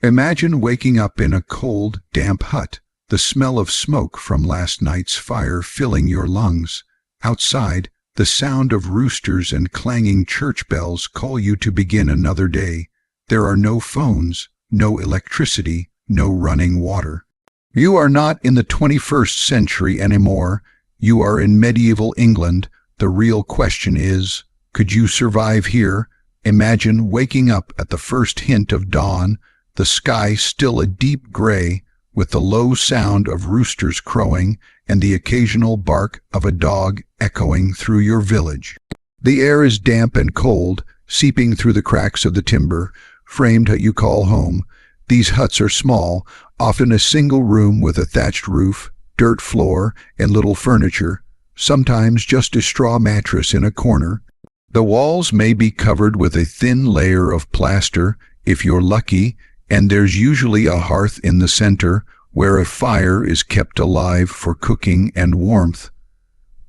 Imagine waking up in a cold, damp hut, the smell of smoke from last night's fire filling your lungs. Outside, the sound of roosters and clanging church bells call you to begin another day. There are no phones, no electricity, no running water. You are not in the 21st century anymore. You are in medieval England. The real question is, could you survive here? Imagine waking up at the first hint of dawn, the sky still a deep gray, with the low sound of roosters crowing and the occasional bark of a dog echoing through your village. The air is damp and cold, seeping through the cracks of the timber, framed hut you call home. These huts are small, often a single room with a thatched roof, dirt floor, and little furniture, sometimes just a straw mattress in a corner. The walls may be covered with a thin layer of plaster, if you're lucky, and there's usually a hearth in the center where a fire is kept alive for cooking and warmth.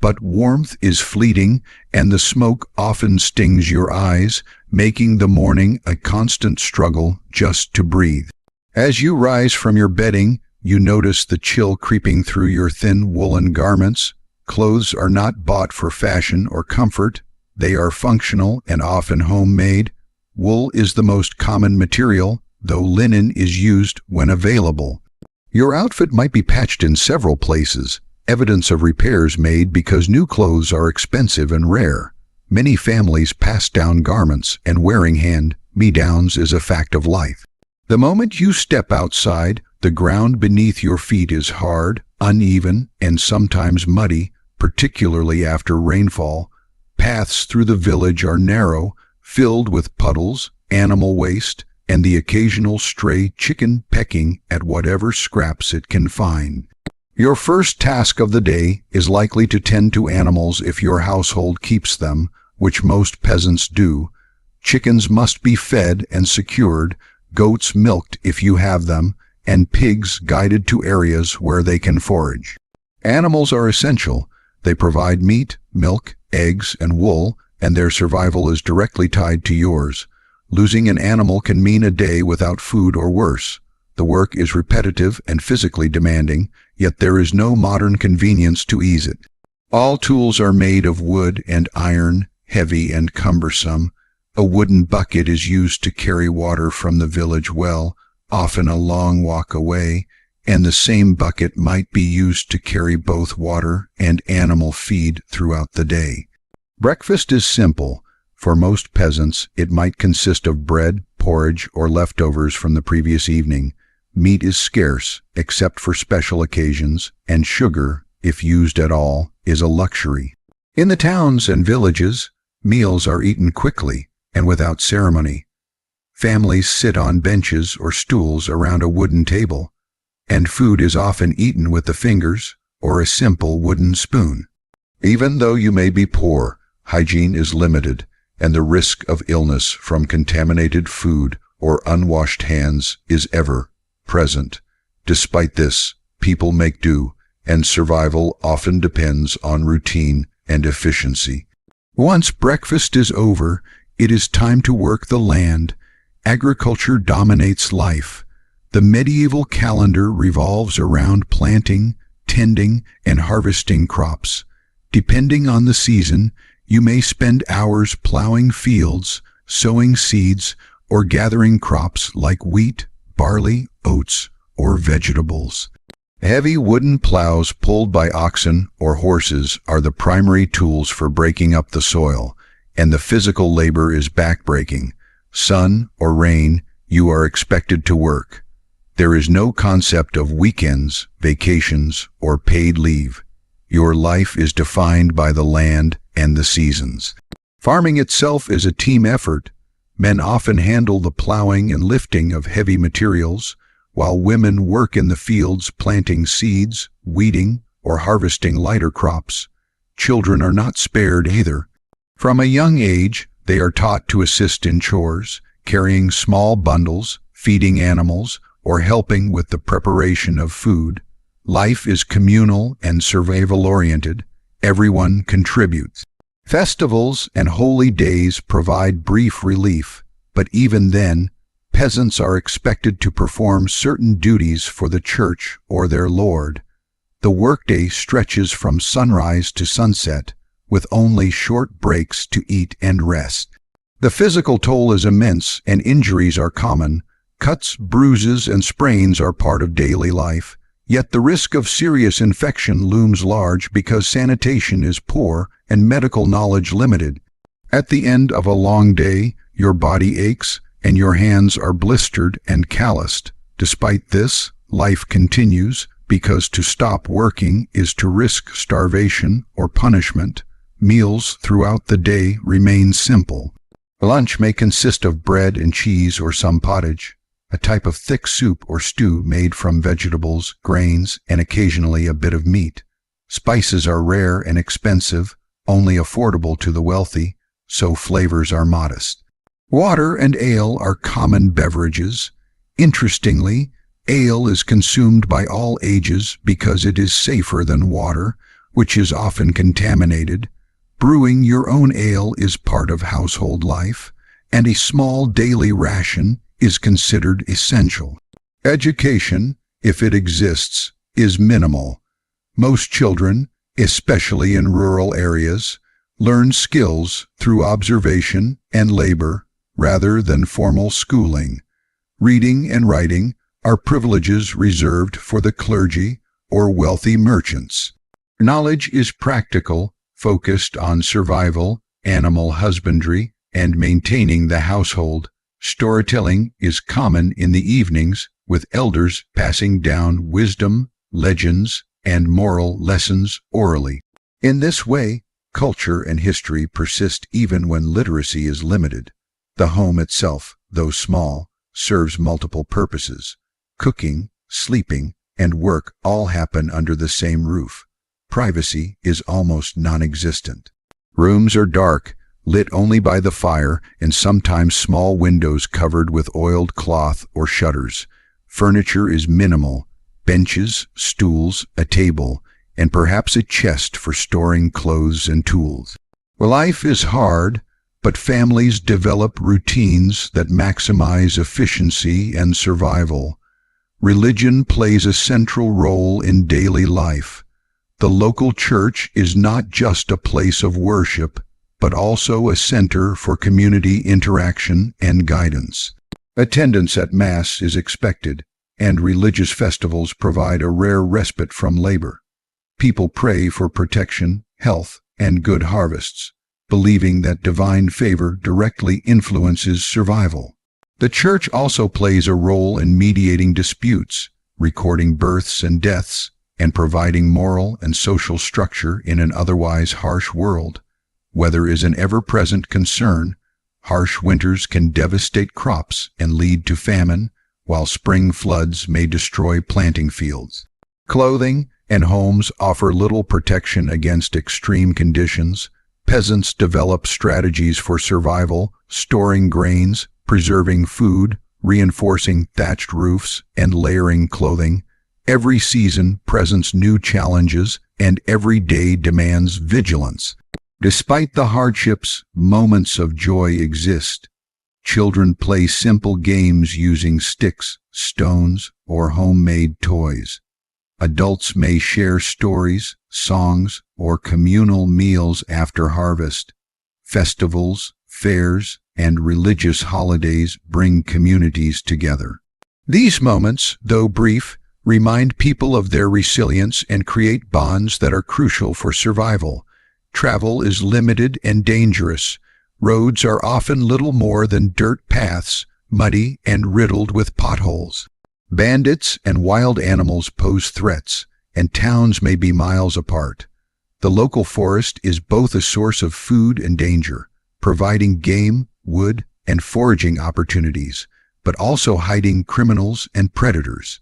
But warmth is fleeting, and the smoke often stings your eyes, making the morning a constant struggle just to breathe. As you rise from your bedding, you notice the chill creeping through your thin woolen garments. Clothes are not bought for fashion or comfort. They are functional and often homemade. Wool is the most common material, though linen is used when available. Your outfit might be patched in several places, evidence of repairs made because new clothes are expensive and rare. Many families pass down garments, and wearing hand-me-downs is a fact of life. The moment you step outside, the ground beneath your feet is hard, uneven, and sometimes muddy, particularly after rainfall. Paths through the village are narrow, filled with puddles, animal waste, and the occasional stray chicken pecking at whatever scraps it can find. Your first task of the day is likely to tend to animals if your household keeps them, which most peasants do. Chickens must be fed and secured, goats milked if you have them, and pigs guided to areas where they can forage. Animals are essential. They provide meat, milk, eggs, and wool, and their survival is directly tied to yours. Losing an animal can mean a day without food or worse. The work is repetitive and physically demanding, yet there is no modern convenience to ease it. All tools are made of wood and iron, heavy and cumbersome. A wooden bucket is used to carry water from the village well, often a long walk away, and the same bucket might be used to carry both water and animal feed throughout the day. Breakfast is simple. For most peasants, it might consist of bread, porridge, or leftovers from the previous evening. Meat is scarce, except for special occasions, and sugar, if used at all, is a luxury. In the towns and villages, meals are eaten quickly and without ceremony. Families sit on benches or stools around a wooden table, and food is often eaten with the fingers or a simple wooden spoon. Even though you may be poor, hygiene is limited, and the risk of illness from contaminated food or unwashed hands is ever present. Despite this, people make do, and survival often depends on routine and efficiency. Once breakfast is over, it is time to work the land. Agriculture dominates life. The medieval calendar revolves around planting, tending, and harvesting crops. Depending on the season, you may spend hours plowing fields, sowing seeds, or gathering crops like wheat, barley, oats, or vegetables. Heavy wooden plows pulled by oxen or horses are the primary tools for breaking up the soil, and the physical labor is backbreaking. Sun or rain, you are expected to work. There is no concept of weekends, vacations, or paid leave. Your life is defined by the land and the seasons. Farming itself is a team effort. Men often handle the plowing and lifting of heavy materials, while women work in the fields planting seeds, weeding, or harvesting lighter crops. Children are not spared either. From a young age, they are taught to assist in chores, carrying small bundles, feeding animals, or helping with the preparation of food. Life is communal and survival-oriented. Everyone contributes. Festivals and holy days provide brief relief, but even then, Peasants are expected to perform certain duties for the church or their lord. The workday stretches from sunrise to sunset, with only short breaks to eat and rest. The physical toll is immense and injuries are common. Cuts, bruises, and sprains are part of daily life, yet the risk of serious infection looms large because sanitation is poor and medical knowledge limited. At the end of a long day, your body aches and your hands are blistered and calloused. Despite this, life continues because to stop working is to risk starvation or punishment. Meals throughout the day remain simple. Lunch may consist of bread and cheese or some pottage, a type of thick soup or stew made from vegetables, grains, and occasionally a bit of meat. Spices are rare and expensive, only affordable to the wealthy, so flavors are modest. Water and ale are common beverages. Interestingly, ale is consumed by all ages because it is safer than water, which is often contaminated. Brewing your own ale is part of household life, and a small daily ration is considered essential. Education, if it exists, is minimal. Most children, especially in rural areas, learn skills through observation and labor rather than formal schooling. Reading and writing are privileges reserved for the clergy or wealthy merchants. Knowledge is practical, focused on survival, animal husbandry, and maintaining the household. Storytelling is common in the evenings, with elders passing down wisdom, legends, and moral lessons orally. In this way, culture and history persist even when literacy is limited. The home itself, though small, serves multiple purposes. Cooking, sleeping, and work all happen under the same roof. Privacy is almost non-existent. Rooms are dark, lit only by the fire, and sometimes small windows covered with oiled cloth or shutters. Furniture is minimal: benches, stools, a table, and perhaps a chest for storing clothes and tools. Life is hard, but families develop routines that maximize efficiency and survival. Religion plays a central role in daily life. The local church is not just a place of worship, but also a center for community interaction and guidance. Attendance at Mass is expected, and religious festivals provide a rare respite from labor. People pray for protection, health, and good harvests, believing that divine favor directly influences survival. The church also plays a role in mediating disputes, recording births and deaths, and providing moral and social structure in an otherwise harsh world. Weather is an ever-present concern. Harsh winters can devastate crops and lead to famine, while spring floods may destroy planting fields. Clothing and homes offer little protection against extreme conditions. Peasants develop strategies for survival, storing grains, preserving food, reinforcing thatched roofs, and layering clothing. Every season presents new challenges, and every day demands vigilance. Despite the hardships, moments of joy exist. Children play simple games using sticks, stones, or homemade toys. Adults may share stories, songs, or communal meals after harvest. Festivals, fairs, and religious holidays bring communities together. These moments, though brief, remind people of their resilience and create bonds that are crucial for survival. Travel is limited and dangerous. Roads are often little more than dirt paths, muddy and riddled with potholes. Bandits and wild animals pose threats, and towns may be miles apart. The local forest is both a source of food and danger, providing game, wood, and foraging opportunities, but also hiding criminals and predators.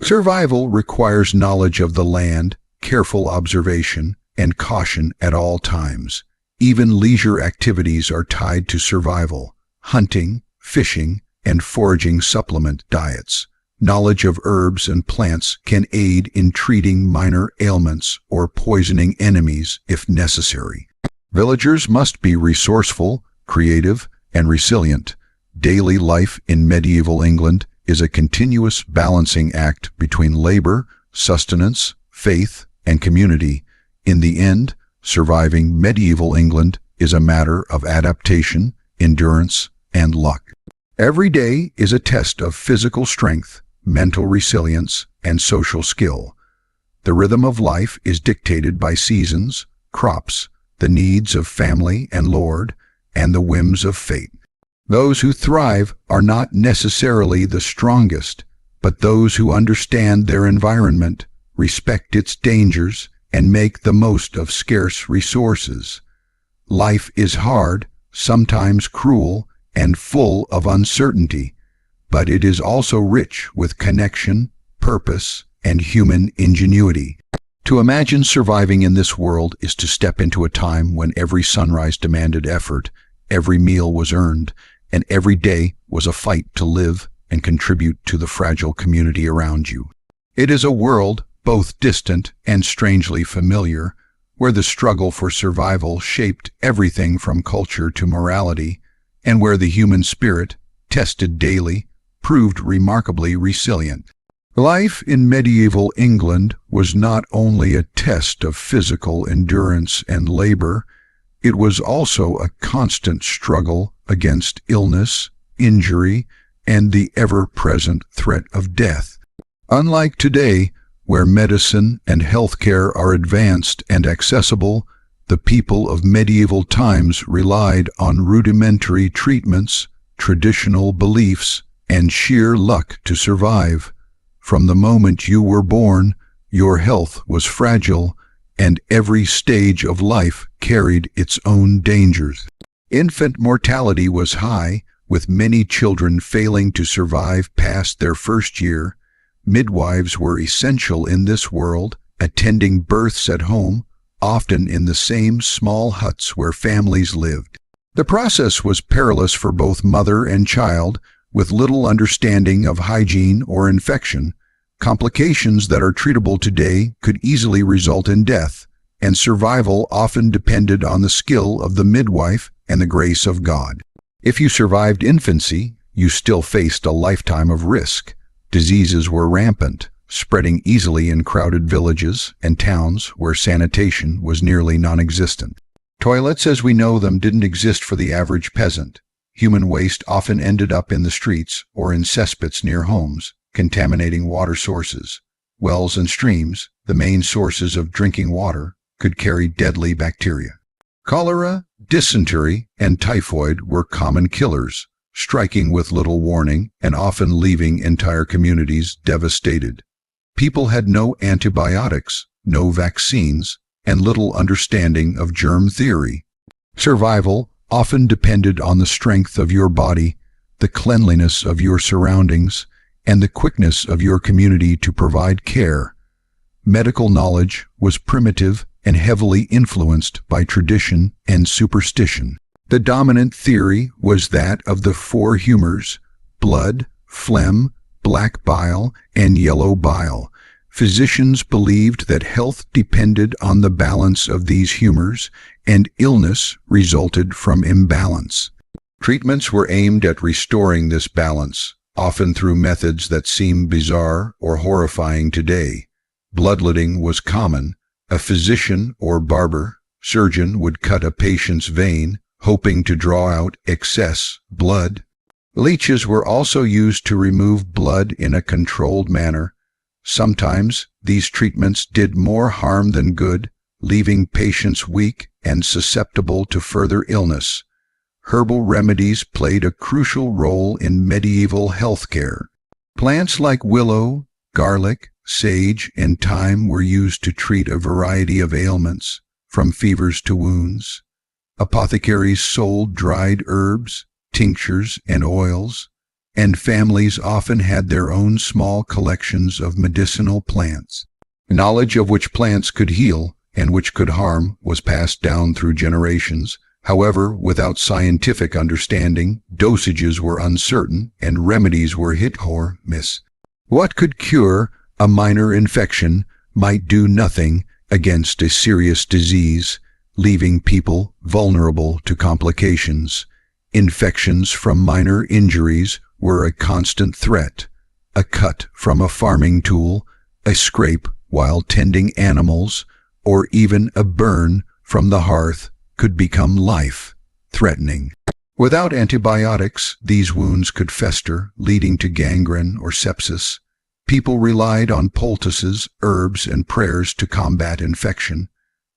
Survival requires knowledge of the land, careful observation, and caution at all times. Even leisure activities are tied to survival. Hunting, fishing, and foraging supplement diets. Knowledge of herbs and plants can aid in treating minor ailments or poisoning enemies if necessary. Villagers must be resourceful, creative, and resilient. Daily life in medieval England is a continuous balancing act between labor, sustenance, faith, and community. In the end, surviving medieval England is a matter of adaptation, endurance, and luck. Every day is a test of physical strength, mental resilience, and social skill. The rhythm of life is dictated by seasons, crops, the needs of family and lord, and the whims of fate. Those who thrive are not necessarily the strongest, but those who understand their environment, respect its dangers, and make the most of scarce resources. Life is hard, sometimes cruel, and full of uncertainty, but it is also rich with connection, purpose, and human ingenuity. To imagine surviving in this world is to step into a time when every sunrise demanded effort, every meal was earned, and every day was a fight to live and contribute to the fragile community around you. It is a world both distant and strangely familiar, where the struggle for survival shaped everything from culture to morality, and where the human spirit, tested daily, proved remarkably resilient. Life in medieval England was not only a test of physical endurance and labor, it was also a constant struggle against illness, injury, and the ever-present threat of death. Unlike today, where medicine and healthcare are advanced and accessible, the people of medieval times relied on rudimentary treatments, traditional beliefs, and sheer luck to survive. From the moment you were born, your health was fragile, and every stage of life carried its own dangers. Infant mortality was high, with many children failing to survive past their first year. Midwives were essential in this world, attending births at home, often in the same small huts where families lived. The process was perilous for both mother and child, with little understanding of hygiene or infection. Complications that are treatable today could easily result in death, and survival often depended on the skill of the midwife and the grace of God. If you survived infancy, you still faced a lifetime of risk. Diseases were rampant, spreading easily in crowded villages and towns where sanitation was nearly non-existent. Toilets as we know them didn't exist for the average peasant. Human waste often ended up in the streets or in cesspits near homes, contaminating water sources. Wells and streams, the main sources of drinking water, could carry deadly bacteria. Cholera, dysentery, and typhoid were common killers, striking with little warning and often leaving entire communities devastated. People had no antibiotics, no vaccines, and little understanding of germ theory. Survival often depended on the strength of your body, the cleanliness of your surroundings, and the quickness of your community to provide care. Medical knowledge was primitive and heavily influenced by tradition and superstition. The dominant theory was that of the four humors: blood, phlegm, black bile, and yellow bile. Physicians believed that health depended on the balance of these humors, and illness resulted from imbalance. Treatments were aimed at restoring this balance, often through methods that seem bizarre or horrifying today. Bloodletting was common. A physician or barber, surgeon would cut a patient's vein, hoping to draw out excess blood. Leeches were also used to remove blood in a controlled manner. Sometimes these treatments did more harm than good, leaving patients weak and susceptible to further illness. Herbal remedies played a crucial role in medieval healthcare. Plants like willow, garlic, sage, and thyme were used to treat a variety of ailments, from fevers to wounds. Apothecaries sold dried herbs, tinctures, and oils, and families often had their own small collections of medicinal plants. Knowledge of which plants could heal and which could harm was passed down through generations. However, without scientific understanding, dosages were uncertain and remedies were hit or miss. What could cure a minor infection might do nothing against a serious disease, leaving people vulnerable to complications. Infections from minor injuries were a constant threat. A cut from a farming tool, a scrape while tending animals, or even a burn from the hearth could become life-threatening. Without antibiotics, these wounds could fester, leading to gangrene or sepsis. People relied on poultices, herbs, and prayers to combat infection.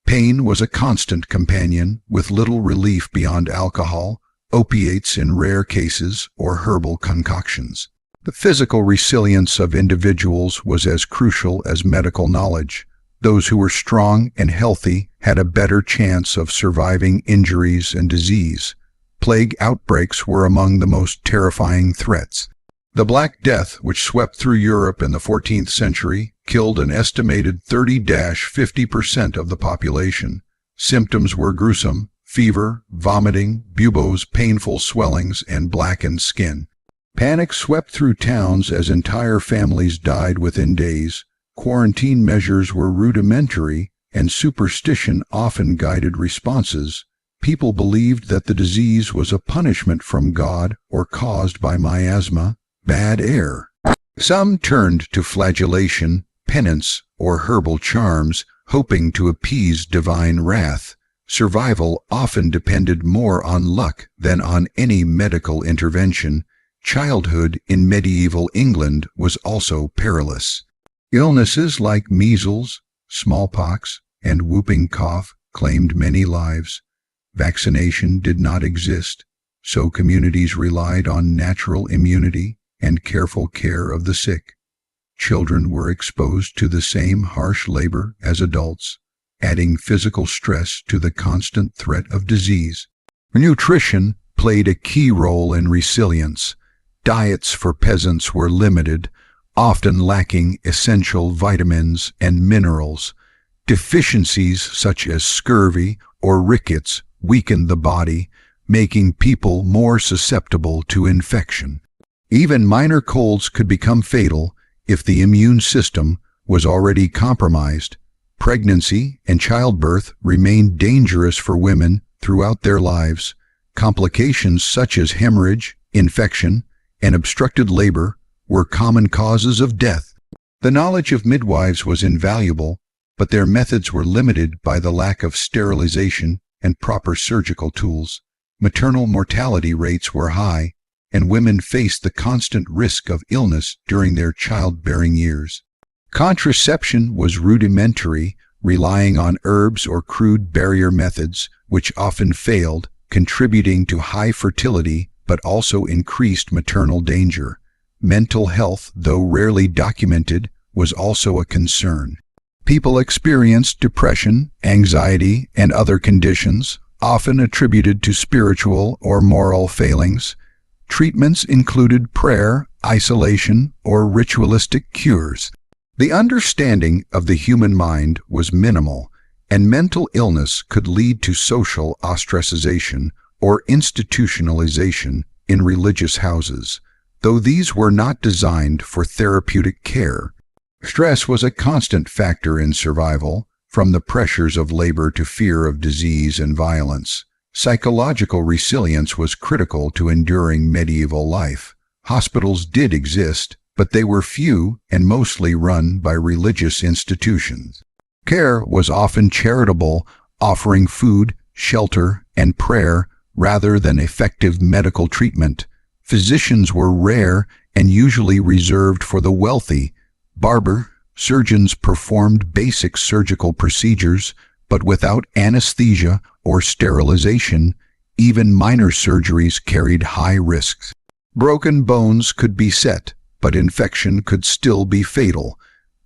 Pain was a constant companion, with little relief beyond alcohol, opiates in rare cases, or herbal concoctions. The physical resilience of individuals was as crucial as medical knowledge. Those who were strong and healthy had a better chance of surviving injuries and disease. Plague outbreaks were among the most terrifying threats. The Black Death, which swept through Europe in the 14th century, killed an estimated 30–50% of the population. Symptoms were gruesome: fever, vomiting, buboes, painful swellings, and blackened skin. Panic swept through towns as entire families died within days. Quarantine measures were rudimentary, and superstition often guided responses. People believed that the disease was a punishment from God or caused by miasma, bad air. Some turned to flagellation, penance, or herbal charms, hoping to appease divine wrath. Survival often depended more on luck than on any medical intervention. Childhood in medieval England was also perilous. Illnesses like measles, smallpox, and whooping cough claimed many lives. Vaccination did not exist, so communities relied on natural immunity and careful care of the sick. Children were exposed to the same harsh labor as adults, adding physical stress to the constant threat of disease. Nutrition played a key role in resilience. Diets for peasants were limited, often lacking essential vitamins and minerals. Deficiencies such as scurvy or rickets weakened the body, making people more susceptible to infection. Even minor colds could become fatal if the immune system was already compromised. Pregnancy and childbirth remained dangerous for women throughout their lives. Complications such as hemorrhage, infection, and obstructed labor were common causes of death. The knowledge of midwives was invaluable, but their methods were limited by the lack of sterilization and proper surgical tools. Maternal mortality rates were high, and women faced the constant risk of illness during their childbearing years. Contraception was rudimentary, relying on herbs or crude barrier methods, which often failed, contributing to high fertility but also increased maternal danger. Mental health, though rarely documented, was also a concern. People experienced depression, anxiety, and other conditions, often attributed to spiritual or moral failings. Treatments included prayer, isolation, or ritualistic cures. The understanding of the human mind was minimal, and mental illness could lead to social ostracization or institutionalization in religious houses, though these were not designed for therapeutic care. Stress was a constant factor in survival, from the pressures of labor to fear of disease and violence. Psychological resilience was critical to enduring medieval life. Hospitals did exist, but they were few and mostly run by religious institutions. Care was often charitable, offering food, shelter, and prayer rather than effective medical treatment. Physicians were rare and usually reserved for the wealthy. Surgeons performed basic surgical procedures, but without anesthesia or sterilization, even minor surgeries carried high risks. Broken bones could be set, but infection could still be fatal.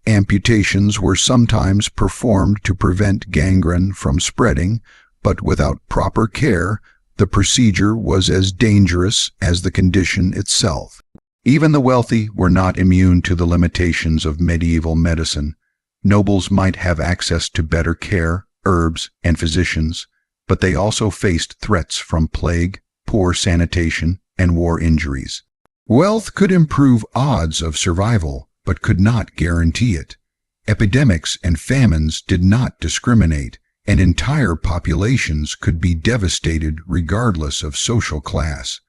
Amputations were sometimes performed to prevent gangrene from spreading, but without proper care, the procedure was as dangerous as the condition itself. Even the wealthy were not immune to the limitations of medieval medicine. Nobles might have access to better care, herbs, and physicians, but they also faced threats from plague, poor sanitation, and war injuries. Wealth could improve odds of survival, but could not guarantee it. Epidemics and famines did not discriminate. and entire populations could be devastated regardless of social class.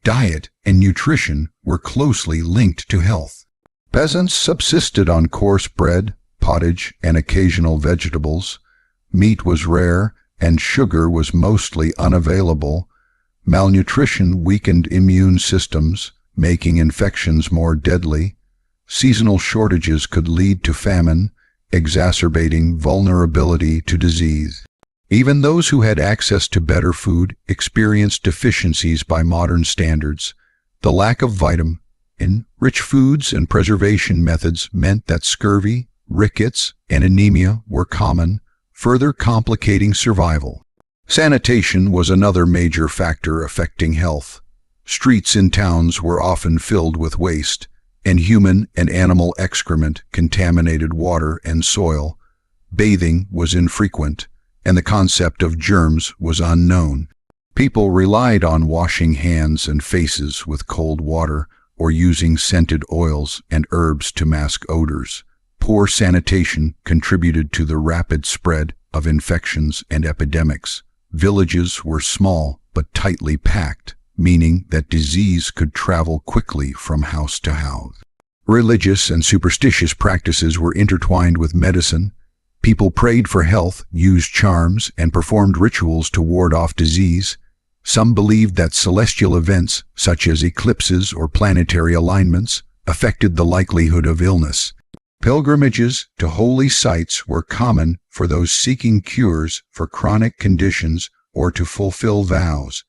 Diet and nutrition were closely linked to health. Peasants subsisted on coarse bread, pottage, and occasional vegetables. Meat was rare, and sugar was mostly unavailable. Malnutrition weakened immune systems, making infections more deadly. Seasonal shortages could lead to famine, exacerbating vulnerability to disease. Even those who had access to better food experienced deficiencies by modern standards. The lack of vitamin-rich foods and preservation methods meant that scurvy, rickets, and anemia were common, further complicating survival. Sanitation was another major factor affecting health. Streets in towns were often filled with waste, and human and animal excrement contaminated water and soil. Bathing was infrequent, and the concept of germs was unknown. People relied on washing hands and faces with cold water or using scented oils and herbs to mask odors. Poor sanitation contributed to the rapid spread of infections and epidemics. Villages were small but tightly packed, meaning that disease could travel quickly from house to house. Religious and superstitious practices were intertwined with medicine. People prayed for health, used charms, and performed rituals to ward off disease. Some believed that celestial events, such as eclipses or planetary alignments, affected the likelihood of illness. Pilgrimages to holy sites were common for those seeking cures for chronic conditions or to fulfill vows.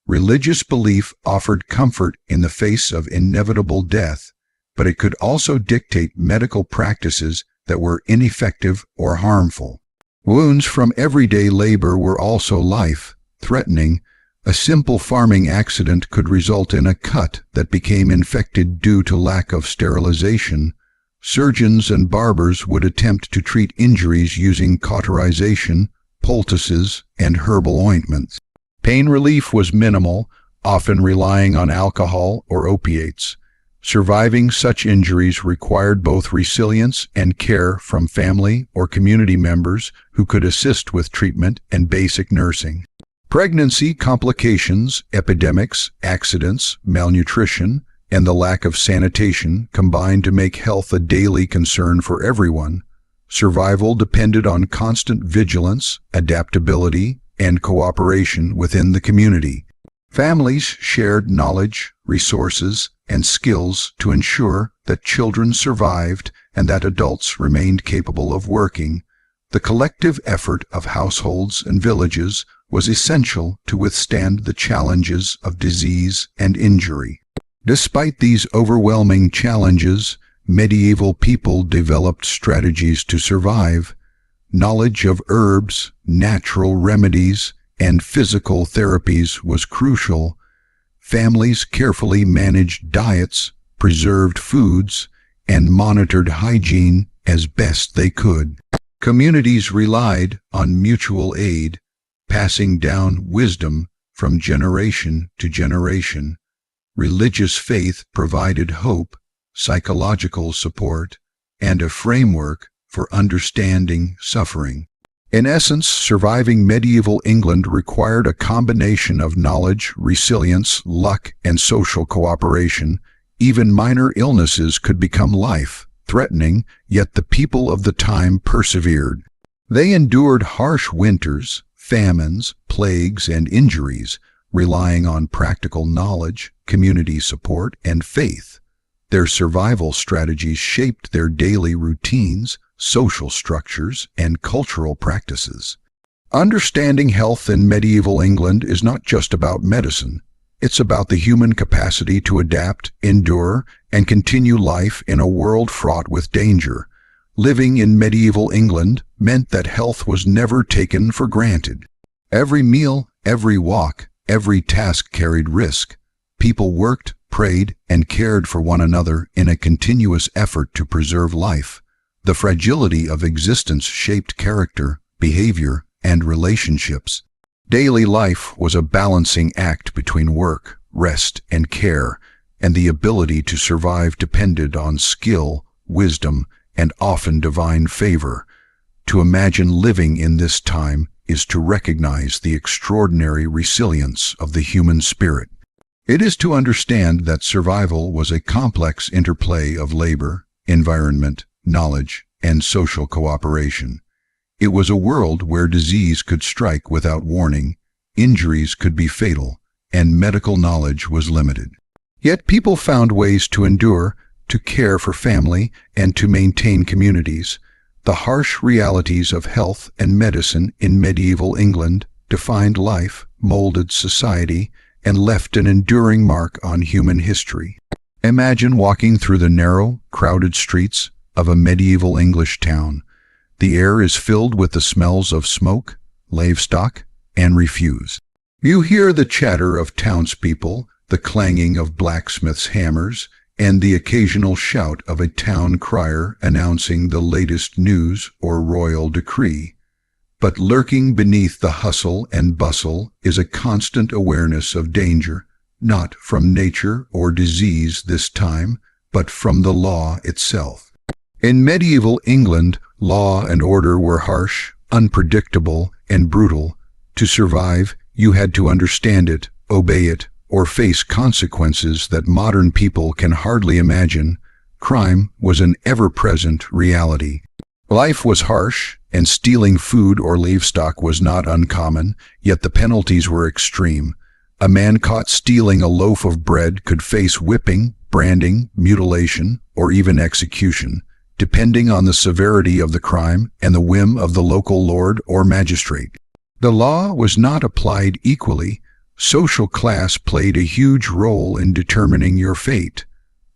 Religious belief offered comfort in the face of inevitable death, but it could also dictate medical practices that were ineffective or harmful. Wounds from everyday labor were also life-threatening. A simple farming accident could result in a cut that became infected due to lack of sterilization. Surgeons and barbers would attempt to treat injuries using cauterization, poultices, and herbal ointments. Pain relief was minimal, often relying on alcohol or opiates. Surviving such injuries required both resilience and care from family or community members who could assist with treatment and basic nursing. Pregnancy complications, epidemics, accidents, malnutrition, and the lack of sanitation combined to make health a daily concern for everyone. Survival depended on constant vigilance, adaptability, and cooperation within the community. Families shared knowledge, resources, and skills to ensure that children survived and that adults remained capable of working. The collective effort of households and villages was essential to withstand the challenges of disease and injury. Despite these overwhelming challenges, medieval people developed strategies to survive. Knowledge of herbs, natural remedies, and physical therapies was crucial. Families carefully managed diets, preserved foods, and monitored hygiene as best they could. Communities relied on mutual aid, passing down wisdom from generation to generation. Religious faith provided hope, psychological support, and a framework for understanding suffering. In essence, surviving medieval England required a combination of knowledge, resilience, luck, and social cooperation. Even minor illnesses could become life-threatening, yet the people of the time persevered. They endured harsh winters, famines, plagues, and injuries, relying on practical knowledge, community support, and faith. Their survival strategies shaped their daily routines, social structures, and cultural practices. Understanding health in medieval England is not just about medicine. It's about the human capacity to adapt, endure, and continue life in a world fraught with danger. Living in medieval England meant that health was never taken for granted. Every meal, every walk, every task carried risk. People worked, prayed, and cared for one another in a continuous effort to preserve life. The fragility of existence shaped character, behavior, and relationships. Daily life was a balancing act between work, rest, and care, and the ability to survive depended on skill, wisdom, and often divine favor. To imagine living in this time is to recognize the extraordinary resilience of the human spirit. It is to understand that survival was a complex interplay of labor, environment, knowledge, and social cooperation. It was a world where disease could strike without warning, injuries could be fatal, and medical knowledge was limited. Yet people found ways to endure, to care for family, and to maintain communities. The harsh realities of health and medicine in medieval England defined life, molded society, and left an enduring mark on human history. Imagine walking through the narrow, crowded streets of a medieval English town. The air is filled with the smells of smoke, livestock, and refuse. You hear the chatter of townspeople, the clanging of blacksmiths' hammers, and the occasional shout of a town crier announcing the latest news or royal decree. But lurking beneath the hustle and bustle is a constant awareness of danger, not from nature or disease this time, but from the law itself. In medieval England, law and order were harsh, unpredictable, and brutal. To survive, you had to understand it, obey it, or face consequences that modern people can hardly imagine. Crime was an ever-present reality. Life was harsh, and stealing food or livestock was not uncommon, yet the penalties were extreme. A man caught stealing a loaf of bread could face whipping, branding, mutilation, or even execution, depending on the severity of the crime and the whim of the local lord or magistrate. The law was not applied equally. Social class played a huge role in determining your fate.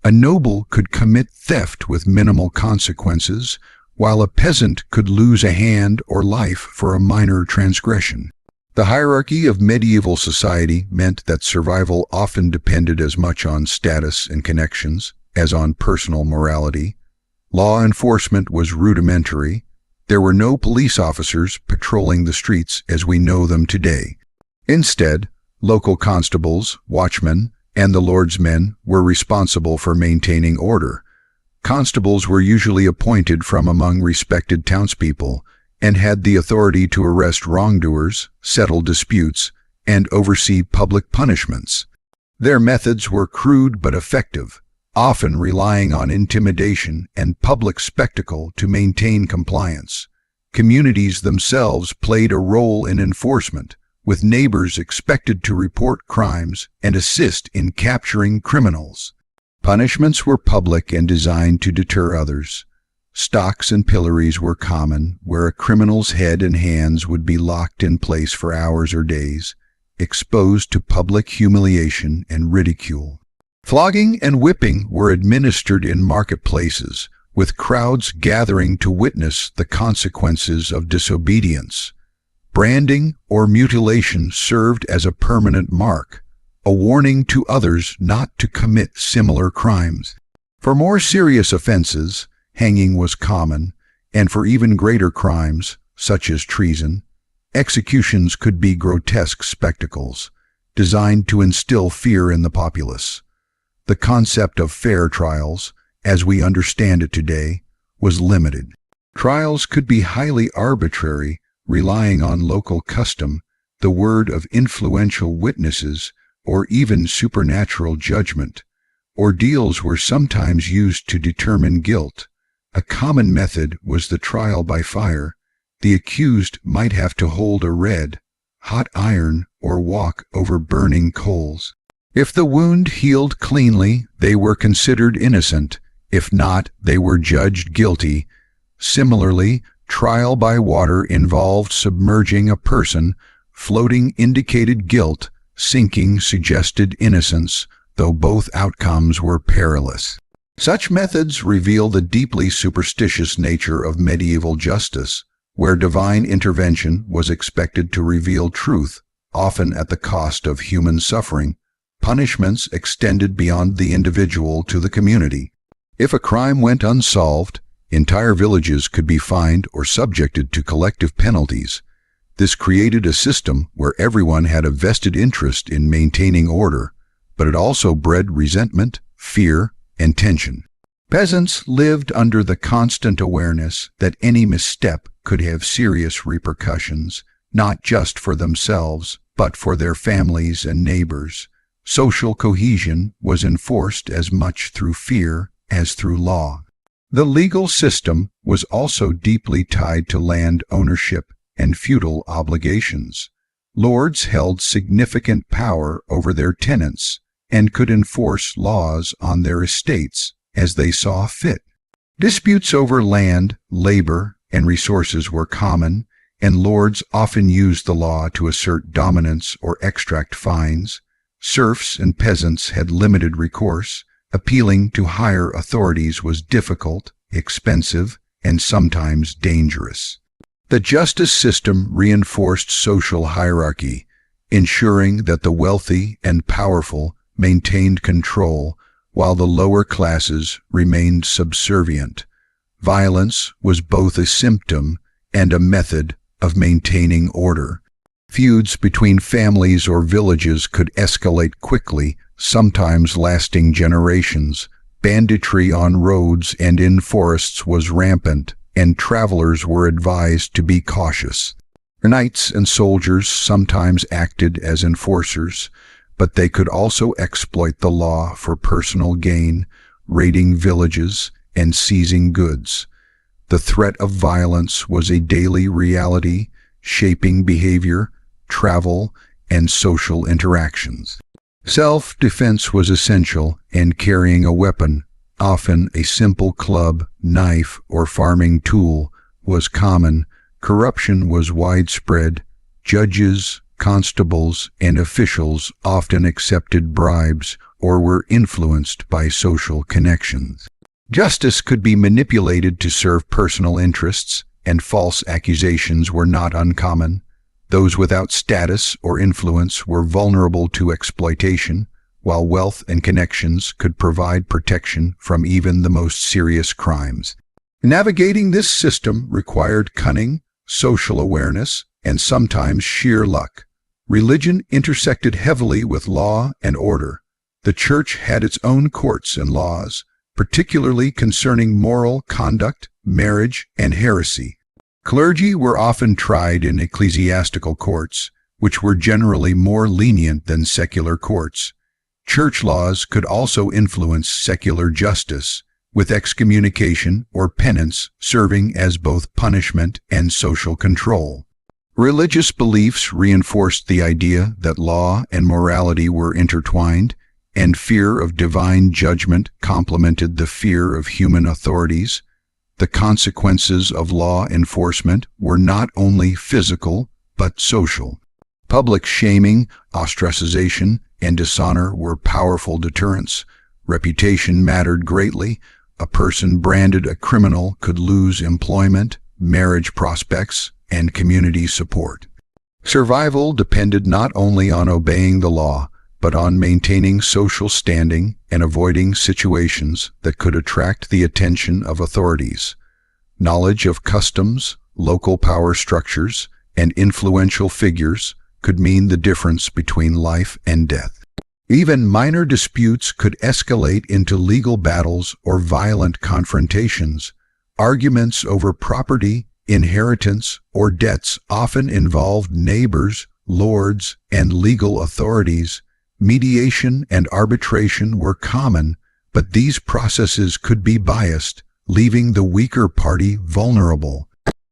A noble could commit theft with minimal consequences, while a peasant could lose a hand or life for a minor transgression. The hierarchy of medieval society meant that survival often depended as much on status and connections as on personal morality. Law enforcement was rudimentary. There were no police officers patrolling the streets as we know them today. Instead, local constables, watchmen, and the lord's men were responsible for maintaining order. Constables were usually appointed from among respected townspeople and had the authority to arrest wrongdoers, settle disputes, and oversee public punishments. Their methods were crude but effective, often relying on intimidation and public spectacle to maintain compliance. Communities themselves played a role in enforcement, with neighbors expected to report crimes and assist in capturing criminals. Punishments were public and designed to deter others. Stocks and pillories were common, where a criminal's head and hands would be locked in place for hours or days, exposed to public humiliation and ridicule. Flogging and whipping were administered in marketplaces, with crowds gathering to witness the consequences of disobedience. Branding or mutilation served as a permanent mark, a warning to others not to commit similar crimes. For more serious offenses, hanging was common, and for even greater crimes, such as treason, executions could be grotesque spectacles, designed to instill fear in the populace. The concept of fair trials, as we understand it today, was limited. Trials could be highly arbitrary, relying on local custom, the word of influential witnesses, or even supernatural judgment. Ordeals were sometimes used to determine guilt. A common method was the trial by fire. The accused might have to hold a red, hot iron or walk over burning coals. If the wound healed cleanly, they were considered innocent. If not, they were judged guilty. Similarly, trial by water involved submerging a person. Floating indicated guilt, sinking suggested innocence, though both outcomes were perilous. Such methods reveal the deeply superstitious nature of medieval justice, where divine intervention was expected to reveal truth, often at the cost of human suffering. Punishments extended beyond the individual to the community. If a crime went unsolved, entire villages could be fined or subjected to collective penalties. This created a system where everyone had a vested interest in maintaining order, but it also bred resentment, fear, and tension. Peasants lived under the constant awareness that any misstep could have serious repercussions. not just for themselves, but for their families and neighbors. Social cohesion was enforced as much through fear as through law. The legal system was also deeply tied to land ownership and feudal obligations. Lords held significant power over their tenants and could enforce laws on their estates as they saw fit. Disputes over land, labor, and resources were common, and lords often used the law to assert dominance or extract fines. Serfs and peasants had limited recourse. Appealing to higher authorities was difficult, expensive, and sometimes dangerous. The justice system reinforced social hierarchy, ensuring that the wealthy and powerful maintained control while the lower classes remained subservient. Violence was both a symptom and a method of maintaining order. Feuds between families or villages could escalate quickly, sometimes lasting generations. Banditry on roads and in forests was rampant, and travelers were advised to be cautious. Knights and soldiers sometimes acted as enforcers, but they could also exploit the law for personal gain, raiding villages and seizing goods. The threat of violence was a daily reality, shaping behavior, travel, and social interactions. Self-defense was essential, and carrying a weapon, often a simple club, knife, or farming tool, was common. Corruption was widespread. Judges, constables, and officials often accepted bribes or were influenced by social connections. Justice could be manipulated to serve personal interests, and false accusations were not uncommon. Those without status or influence were vulnerable to exploitation, while wealth and connections could provide protection from even the most serious crimes. Navigating this system required cunning, social awareness, and sometimes sheer luck. Religion intersected heavily with law and order. The church had its own courts and laws, particularly concerning moral conduct, marriage, and heresy. Clergy were often tried in ecclesiastical courts, which were generally more lenient than secular courts. Church laws could also influence secular justice, with excommunication or penance serving as both punishment and social control. Religious beliefs reinforced the idea that law and morality were intertwined, and fear of divine judgment complemented the fear of human authorities. The consequences of law enforcement were not only physical, but social. Public shaming, ostracization, and dishonor were powerful deterrents. Reputation mattered greatly. A person branded a criminal could lose employment, marriage prospects, and community support. Survival depended not only on obeying the law, but on maintaining social standing and avoiding situations that could attract the attention of authorities. Knowledge of customs, local power structures, and influential figures could mean the difference between life and death. Even minor disputes could escalate into legal battles or violent confrontations. Arguments over property, inheritance, or debts often involved neighbors, lords, and legal authorities. Mediation and arbitration were common, but these processes could be biased, leaving the weaker party vulnerable.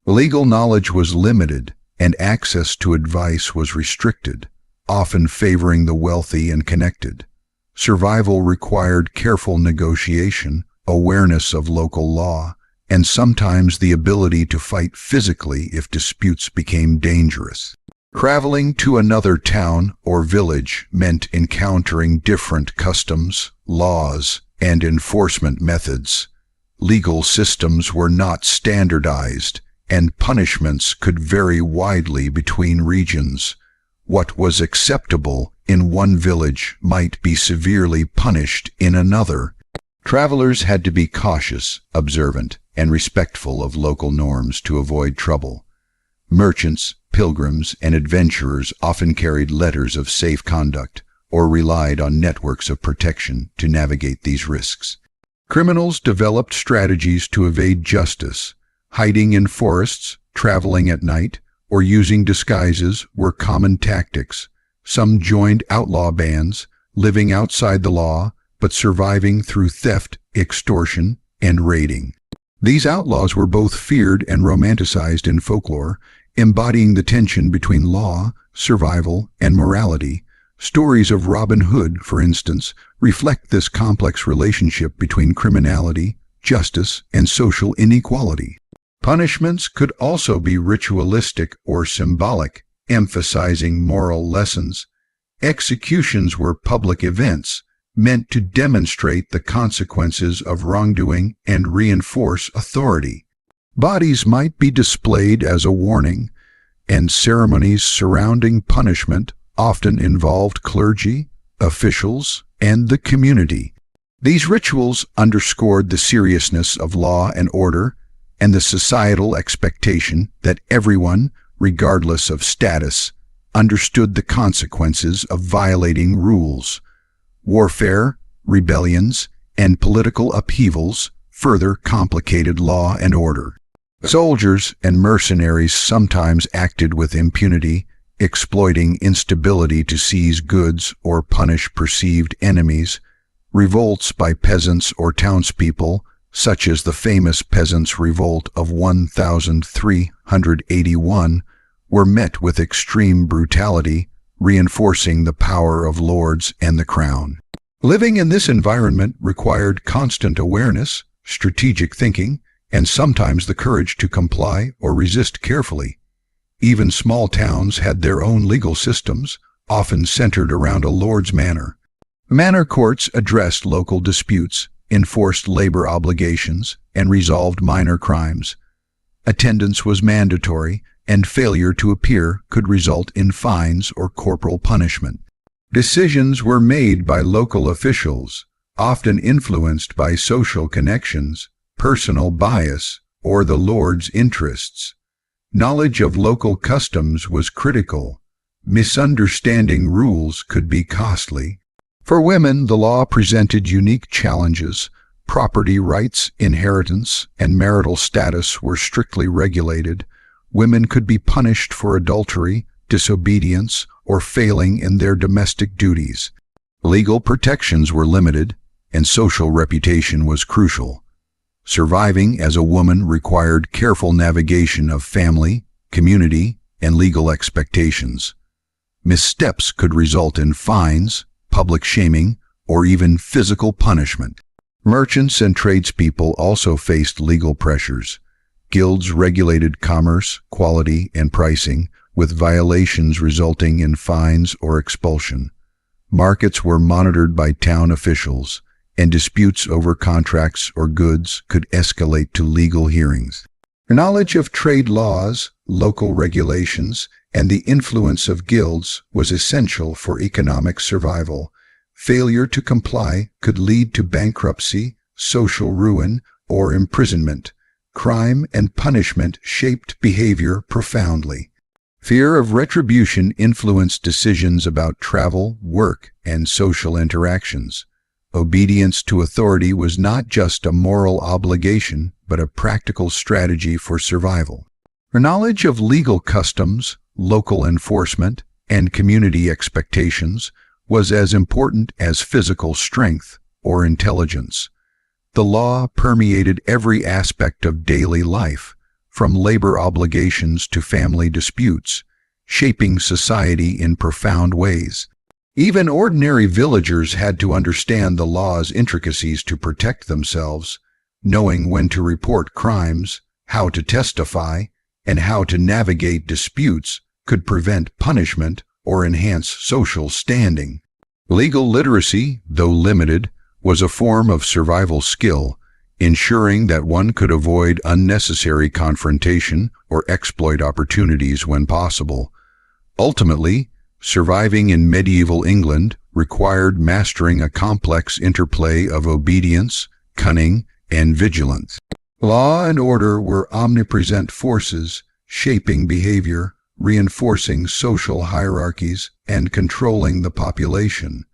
Legal knowledge was limited, and access to advice was restricted, often favoring the wealthy and connected. Survival required careful negotiation, awareness of local law, and sometimes the ability to fight physically if disputes became dangerous. Traveling to another town or village meant encountering different customs, laws, and enforcement methods. Legal systems were not standardized, and punishments could vary widely between regions. What was acceptable in one village might be severely punished in another. Travelers had to be cautious, observant, and respectful of local norms to avoid trouble. Merchants, pilgrims, and adventurers often carried letters of safe conduct or relied on networks of protection to navigate these risks. Criminals developed strategies to evade justice, hiding in forests, traveling at night, or using disguises were common tactics. Some joined outlaw bands, living outside the law, but surviving through theft, extortion, and raiding. These outlaws were both feared and romanticized in folklore, embodying the tension between law, survival, and morality. Stories of Robin Hood, for instance, reflect this complex relationship between criminality, justice, and social inequality. Punishments could also be ritualistic or symbolic, emphasizing moral lessons. Executions were public events, meant to demonstrate the consequences of wrongdoing and reinforce authority. Bodies might be displayed as a warning, and ceremonies surrounding punishment often involved clergy, officials, and the community. These rituals underscored the seriousness of law and order and the societal expectation that everyone, regardless of status, understood the consequences of violating rules. Warfare, rebellions, and political upheavals further complicated law and order. Soldiers and mercenaries sometimes acted with impunity, exploiting instability to seize goods or punish perceived enemies. Revolts by peasants or townspeople, such as the famous Peasants' Revolt of 1381, were met with extreme brutality, reinforcing the power of lords and the crown. Living in this environment required constant awareness, strategic thinking, and sometimes the courage to comply or resist carefully. Even small towns had their own legal systems, often centered around a lord's manor. Manor courts addressed local disputes, enforced labor obligations, and resolved minor crimes. Attendance was mandatory, and failure to appear could result in fines or corporal punishment. Decisions were made by local officials, often influenced by social connections, personal bias, or the lord's interests. Knowledge of local customs was critical. Misunderstanding rules could be costly. For women, the law presented unique challenges. Property rights, inheritance, and marital status were strictly regulated. Women could be punished for adultery, disobedience, or failing in their domestic duties. Legal protections were limited, and social reputation was crucial. Surviving as a woman required careful navigation of family, community, and legal expectations. Missteps could result in fines, public shaming, or even physical punishment. Merchants and tradespeople also faced legal pressures. Guilds regulated commerce, quality, and pricing, with violations resulting in fines or expulsion. Markets were monitored by town officials, and disputes over contracts or goods could escalate to legal hearings. Knowledge of trade laws, local regulations, and the influence of guilds was essential for economic survival. Failure to comply could lead to bankruptcy, social ruin, or imprisonment. Crime and punishment shaped behavior profoundly. Fear of retribution influenced decisions about travel, work, and social interactions. Obedience to authority was not just a moral obligation, but a practical strategy for survival. Knowledge of legal customs, local enforcement, and community expectations was as important as physical strength or intelligence. The law permeated every aspect of daily life, from labor obligations to family disputes, shaping society in profound ways. Even ordinary villagers had to understand the law's intricacies to protect themselves, knowing when to report crimes, how to testify, and how to navigate disputes could prevent punishment or enhance social standing. Legal literacy, though limited, was a form of survival skill, ensuring that one could avoid unnecessary confrontation or exploit opportunities when possible. Ultimately, surviving in medieval England required mastering a complex interplay of obedience, cunning, and vigilance. Law and order were omnipresent forces, shaping behavior, reinforcing social hierarchies, and controlling the population.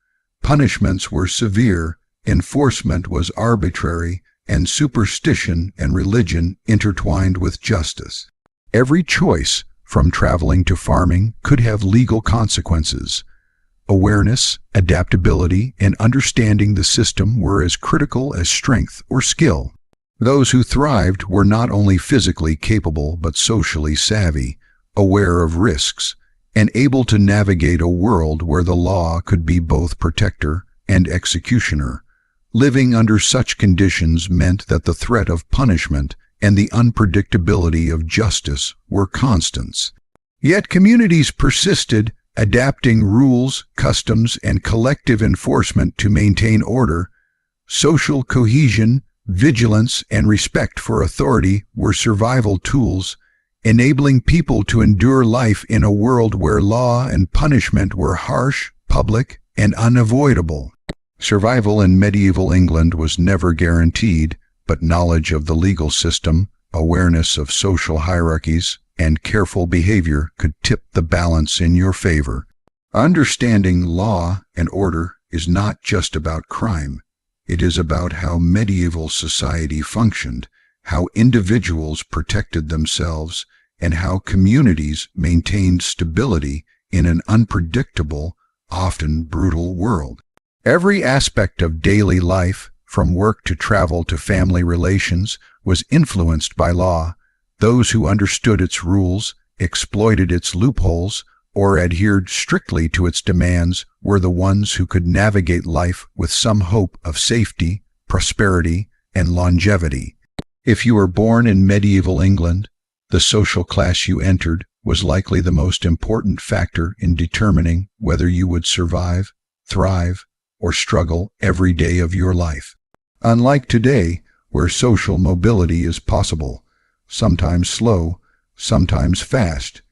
Punishments were severe, enforcement was arbitrary, and superstition and religion intertwined with justice. Every choice, from traveling to farming, could have legal consequences. Awareness, adaptability, and understanding the system were as critical as strength or skill. Those who thrived were not only physically capable but socially savvy, aware of risks, and able to navigate a world where the law could be both protector and executioner. Living under such conditions meant that the threat of punishment and the unpredictability of justice were constants. Yet communities persisted, adapting rules, customs, and collective enforcement to maintain order. Social cohesion, vigilance, and respect for authority were survival tools, enabling people to endure life in a world where law and punishment were harsh, public, and unavoidable. Survival in medieval England was never guaranteed, but knowledge of the legal system, awareness of social hierarchies, and careful behavior could tip the balance in your favor. Understanding law and order is not just about crime. It is about how medieval society functioned, how individuals protected themselves, and how communities maintained stability in an unpredictable, often brutal world. Every aspect of daily life, from work to travel to family relations, was influenced by law. Those who understood its rules, exploited its loopholes, or adhered strictly to its demands were the ones who could navigate life with some hope of safety, prosperity, and longevity. If you were born in medieval England, the social class you entered was likely the most important factor in determining whether you would survive, thrive, or struggle every day of your life. Unlike today, where social mobility is possible, sometimes slow, sometimes fast,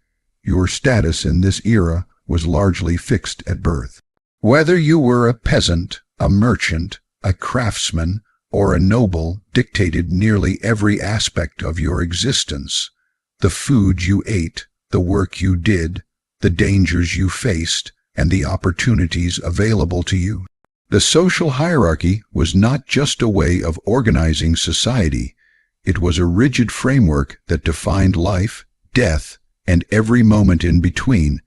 your status in this era was largely fixed at birth. Whether you were a peasant, a merchant, a craftsman, or a noble dictated nearly every aspect of your existence. The food you ate, the work you did, the dangers you faced, and the opportunities available to you. The social hierarchy was not just a way of organizing society. It was a rigid framework that defined life, death, and every moment in between.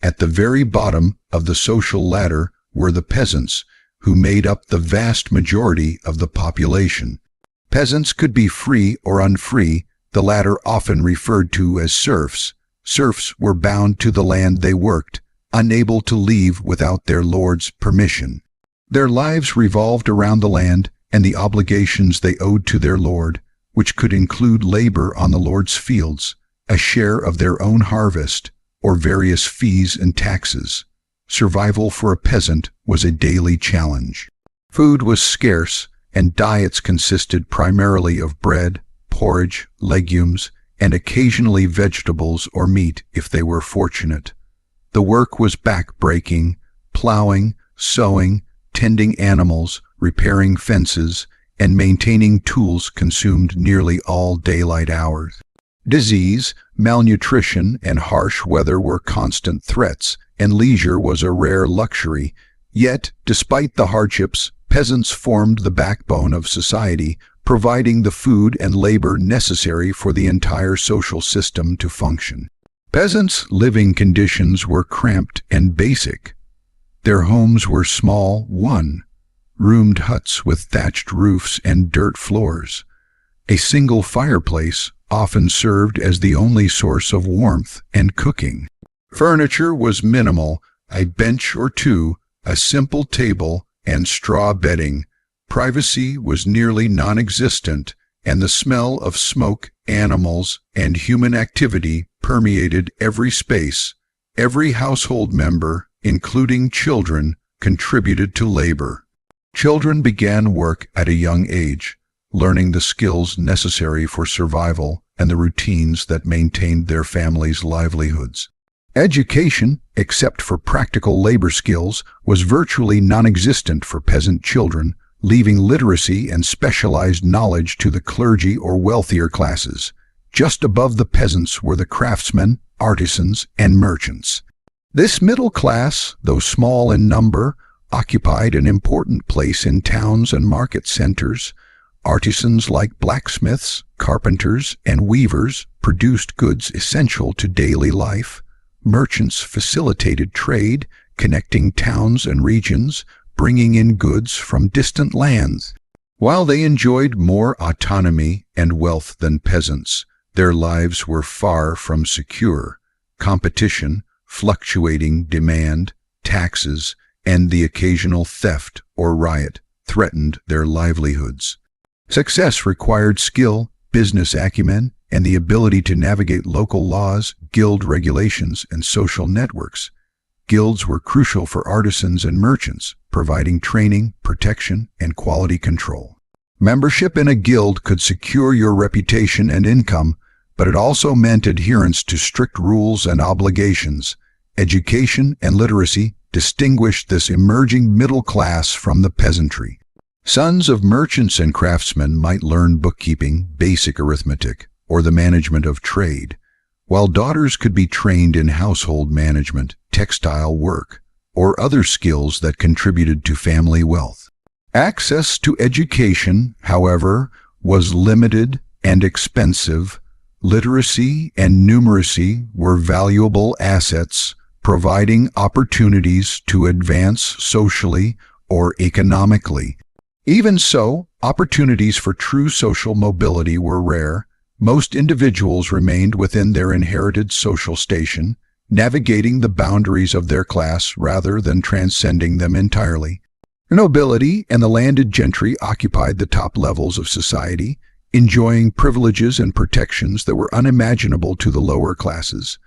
At the very bottom of the social ladder were the peasants, who made up the vast majority of the population. Peasants could be free or unfree, the latter often referred to as serfs. Serfs were bound to the land they worked, unable to leave without their lord's permission. Their lives revolved around the land and the obligations they owed to their lord, which could include labor on the lord's fields, a share of their own harvest, or various fees and taxes. Survival for a peasant was a daily challenge. Food was scarce, and diets consisted primarily of bread, porridge, legumes, and occasionally vegetables or meat if they were fortunate. The work was back-breaking, plowing, sowing, tending animals, repairing fences, and maintaining tools consumed nearly all daylight hours. Disease, malnutrition, and harsh weather were constant threats, and leisure was a rare luxury. Yet, despite the hardships, peasants formed the backbone of society, providing the food and labor necessary for the entire social system to function. Peasants' living conditions were cramped and basic. Their homes were small, one-roomed huts with thatched roofs and dirt floors. A single fireplace often served as the only source of warmth and cooking. Furniture was minimal, a bench or two, a simple table, and straw bedding. Privacy was nearly non-existent, and the smell of smoke, animals, and human activity permeated every space. Every household member, including children, contributed to labor. Children began work at a young age, learning the skills necessary for survival and the routines that maintained their families' livelihoods. Education, except for practical labor skills, was virtually non-existent for peasant children, leaving literacy and specialized knowledge to the clergy or wealthier classes. Just above the peasants were the craftsmen, artisans, and merchants. This middle class, though small in number, occupied an important place in towns and market centers. Artisans like blacksmiths, carpenters, and weavers produced goods essential to daily life. Merchants facilitated trade, connecting towns and regions, bringing in goods from distant lands. While they enjoyed more autonomy and wealth than peasants, their lives were far from secure. Competition, fluctuating demand, taxes, and the occasional theft or riot threatened their livelihoods. Success required skill, business acumen, and the ability to navigate local laws, guild regulations, and social networks. Guilds were crucial for artisans and merchants, providing training, protection, and quality control. Membership in a guild could secure your reputation and income, but it also meant adherence to strict rules and obligations. Education and literacy distinguished this emerging middle class from the peasantry. Sons of merchants and craftsmen might learn bookkeeping, basic arithmetic, or the management of trade, while daughters could be trained in household management, textile work, or other skills that contributed to family wealth. Access to education, however, was limited and expensive. Literacy and numeracy were valuable assets, providing opportunities to advance socially or economically. Even so, opportunities for true social mobility were rare. Most individuals remained within their inherited social station, navigating the boundaries of their class rather than transcending them entirely. Nobility and the landed gentry occupied the top levels of society, enjoying privileges and protections that were unimaginable to the lower classes.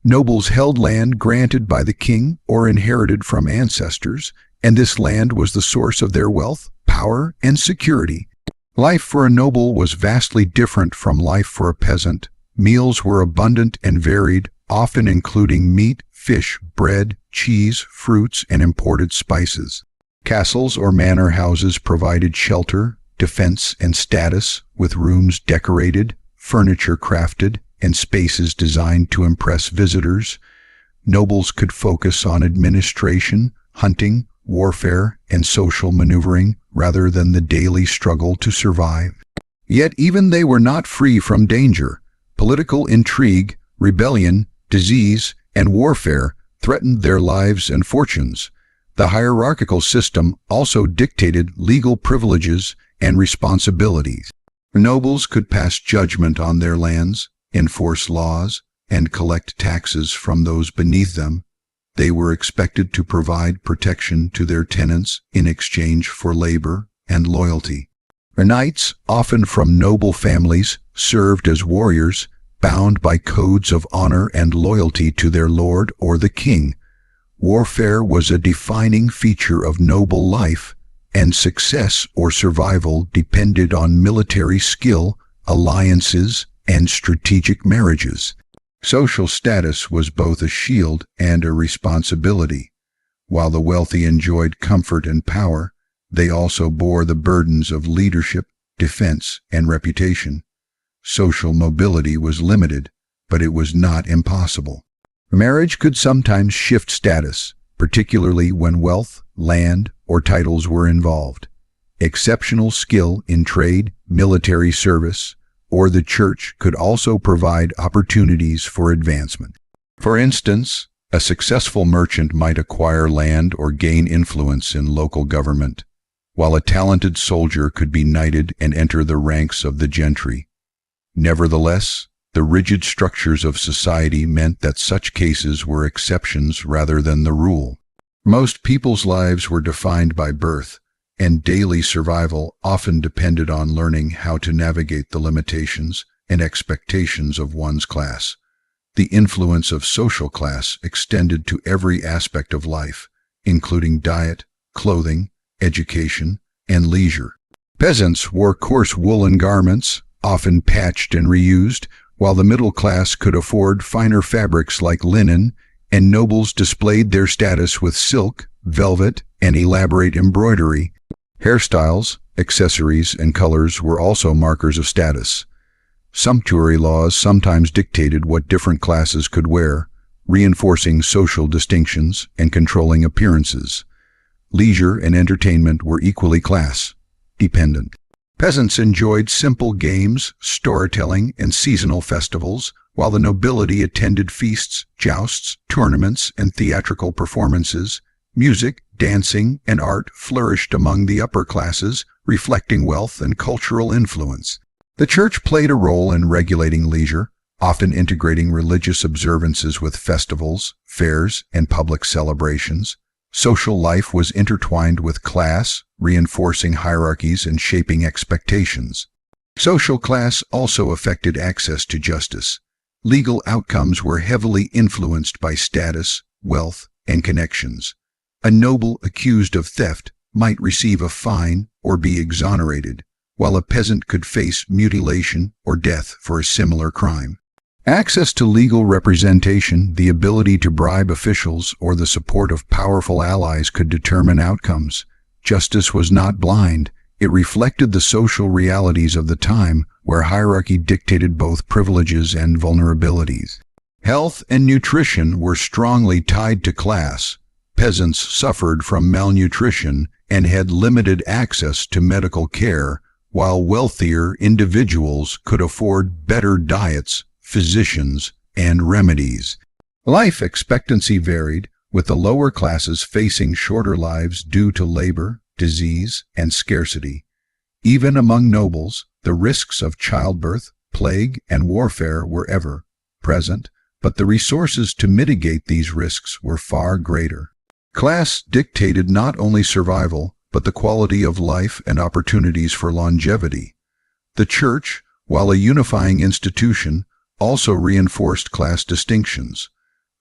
Nobles held land granted by the king or inherited from ancestors, and this land was the source of their wealth, power, and security. Life for a noble was vastly different from life for a peasant. Meals were abundant and varied, often including meat, fish, bread, cheese, fruits, and imported spices. Castles or manor houses provided shelter, defense, and status, with rooms decorated, furniture crafted, and spaces designed to impress visitors. Nobles could focus on administration, hunting, warfare, and social maneuvering rather than the daily struggle to survive. Yet even they were not free from danger. Political intrigue, rebellion, disease, and warfare threatened their lives and fortunes. The hierarchical system also dictated legal privileges and responsibilities. Nobles could pass judgment on their lands, enforce laws, and collect taxes from those beneath them. They were expected to provide protection to their tenants in exchange for labor and loyalty. Knights, often from noble families, served as warriors, bound by codes of honor and loyalty to their lord or the king. Warfare was a defining feature of noble life, and success or survival depended on military skill, alliances, and strategic marriages. Social status was both a shield and a responsibility. While the wealthy enjoyed comfort and power, they also bore the burdens of leadership, defense, and reputation. Social mobility was limited, but it was not impossible. Marriage could sometimes shift status, particularly when wealth, land, or titles were involved. Exceptional skill in trade, military service, or the church could also provide opportunities for advancement. For instance, a successful merchant might acquire land or gain influence in local government, while a talented soldier could be knighted and enter the ranks of the gentry. Nevertheless, the rigid structures of society meant that such cases were exceptions rather than the rule. Most people's lives were defined by birth, and daily survival often depended on learning how to navigate the limitations and expectations of one's class. The influence of social class extended to every aspect of life, including diet, clothing, education, and leisure. Peasants wore coarse woolen garments, often patched and reused, while the middle class could afford finer fabrics like linen, and nobles displayed their status with silk, velvet, and elaborate embroidery. Hairstyles, accessories, and colors were also markers of status. Sumptuary laws sometimes dictated what different classes could wear, reinforcing social distinctions and controlling appearances. Leisure and entertainment were equally class-dependent. Peasants enjoyed simple games, storytelling, and seasonal festivals, while the nobility attended feasts, jousts, tournaments, and theatrical performances. Music, dancing, and art flourished among the upper classes, reflecting wealth and cultural influence. The church played a role in regulating leisure, often integrating religious observances with festivals, fairs, and public celebrations. Social life was intertwined with class, reinforcing hierarchies and shaping expectations. Social class also affected access to justice. Legal outcomes were heavily influenced by status, wealth, and connections. A noble accused of theft might receive a fine or be exonerated, while a peasant could face mutilation or death for a similar crime. Access to legal representation, the ability to bribe officials, or the support of powerful allies could determine outcomes. Justice was not blind. It reflected the social realities of the time, where hierarchy dictated both privileges and vulnerabilities. Health and nutrition were strongly tied to class. Peasants suffered from malnutrition and had limited access to medical care, while wealthier individuals could afford better diets, physicians, and remedies. Life expectancy varied, with the lower classes facing shorter lives due to labor, disease, and scarcity. Even among nobles, the risks of childbirth, plague, and warfare were ever present, but the resources to mitigate these risks were far greater. Class dictated not only survival, but the quality of life and opportunities for longevity. The church, while a unifying institution, also reinforced class distinctions.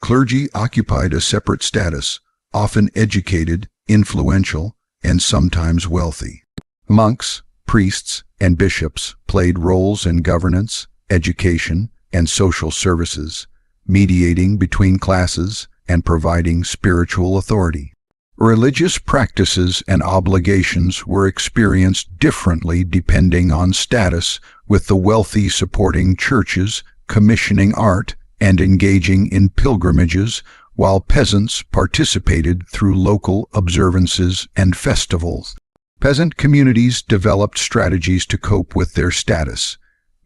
Clergy occupied a separate status, often educated, influential, and sometimes wealthy. Monks, priests, and bishops played roles in governance, education, and social services, mediating between classes and providing spiritual authority. Religious practices and obligations were experienced differently depending on status, with the wealthy supporting churches, commissioning art, and engaging in pilgrimages, while peasants participated through local observances and festivals. Peasant communities developed strategies to cope with their status.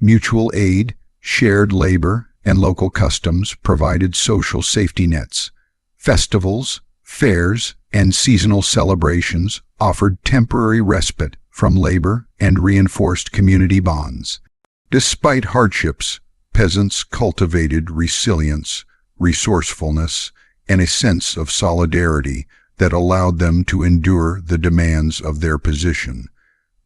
Mutual aid, shared labor, and local customs provided social safety nets. Festivals, fairs, and seasonal celebrations offered temporary respite from labor and reinforced community bonds. Despite hardships, peasants cultivated resilience, resourcefulness, and a sense of solidarity that allowed them to endure the demands of their position.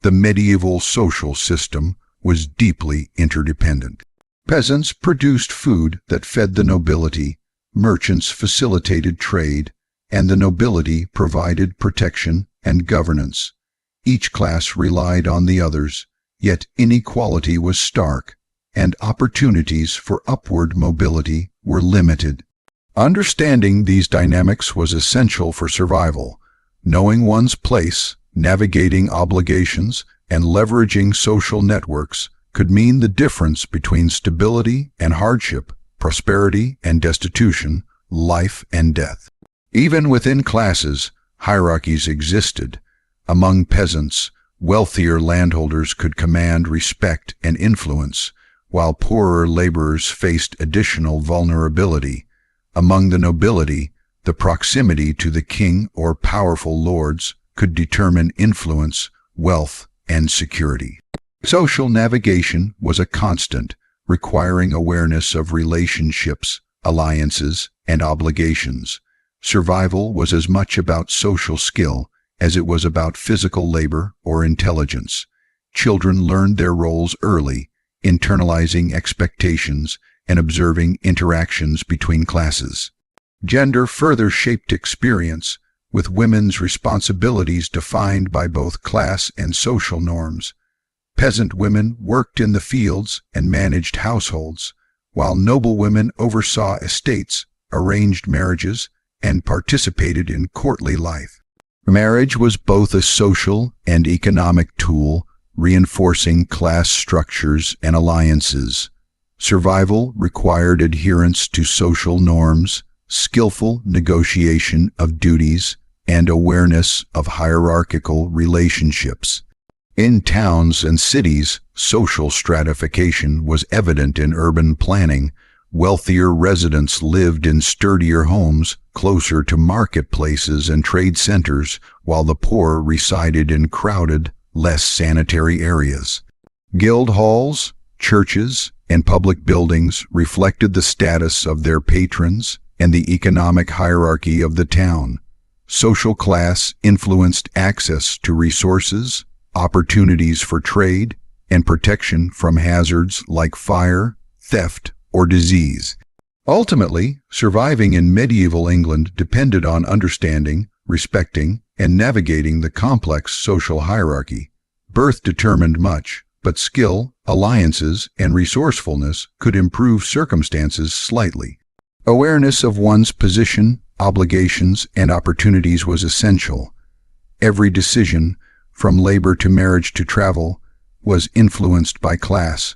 The medieval social system was deeply interdependent. Peasants produced food that fed the nobility, merchants facilitated trade, and the nobility provided protection and governance. Each class relied on the others, yet inequality was stark, and opportunities for upward mobility were limited. Understanding these dynamics was essential for survival. Knowing one's place, navigating obligations, and leveraging social networks could mean the difference between stability and hardship, prosperity and destitution, life and death. Even within classes, hierarchies existed. Among peasants, wealthier landholders could command respect and influence, while poorer laborers faced additional vulnerability. Among the nobility, the proximity to the king or powerful lords could determine influence, wealth, and security. Social navigation was a constant, requiring awareness of relationships, alliances, and obligations. Survival was as much about social skill as it was about physical labor or intelligence. Children learned their roles early, internalizing expectations and observing interactions between classes. Gender further shaped experience, with women's responsibilities defined by both class and social norms. Peasant women worked in the fields and managed households, while noble women oversaw estates, arranged marriages, and participated in courtly life. Marriage was both a social and economic tool, reinforcing class structures and alliances. Survival required adherence to social norms, skillful negotiation of duties, and awareness of hierarchical relationships. In towns and cities, social stratification was evident in urban planning. Wealthier residents lived in sturdier homes closer to marketplaces and trade centers, while the poor resided in crowded, less sanitary areas. Guild halls, churches, and public buildings reflected the status of their patrons and the economic hierarchy of the town. Social class influenced access to resources, opportunities for trade, and protection from hazards like fire, theft, or disease. Ultimately, surviving in medieval England depended on understanding, respecting, and navigating the complex social hierarchy. Birth determined much, but skill, alliances, and resourcefulness could improve circumstances slightly. Awareness of one's position, obligations, and opportunities was essential. Every decision, from labor to marriage to travel, was influenced by class.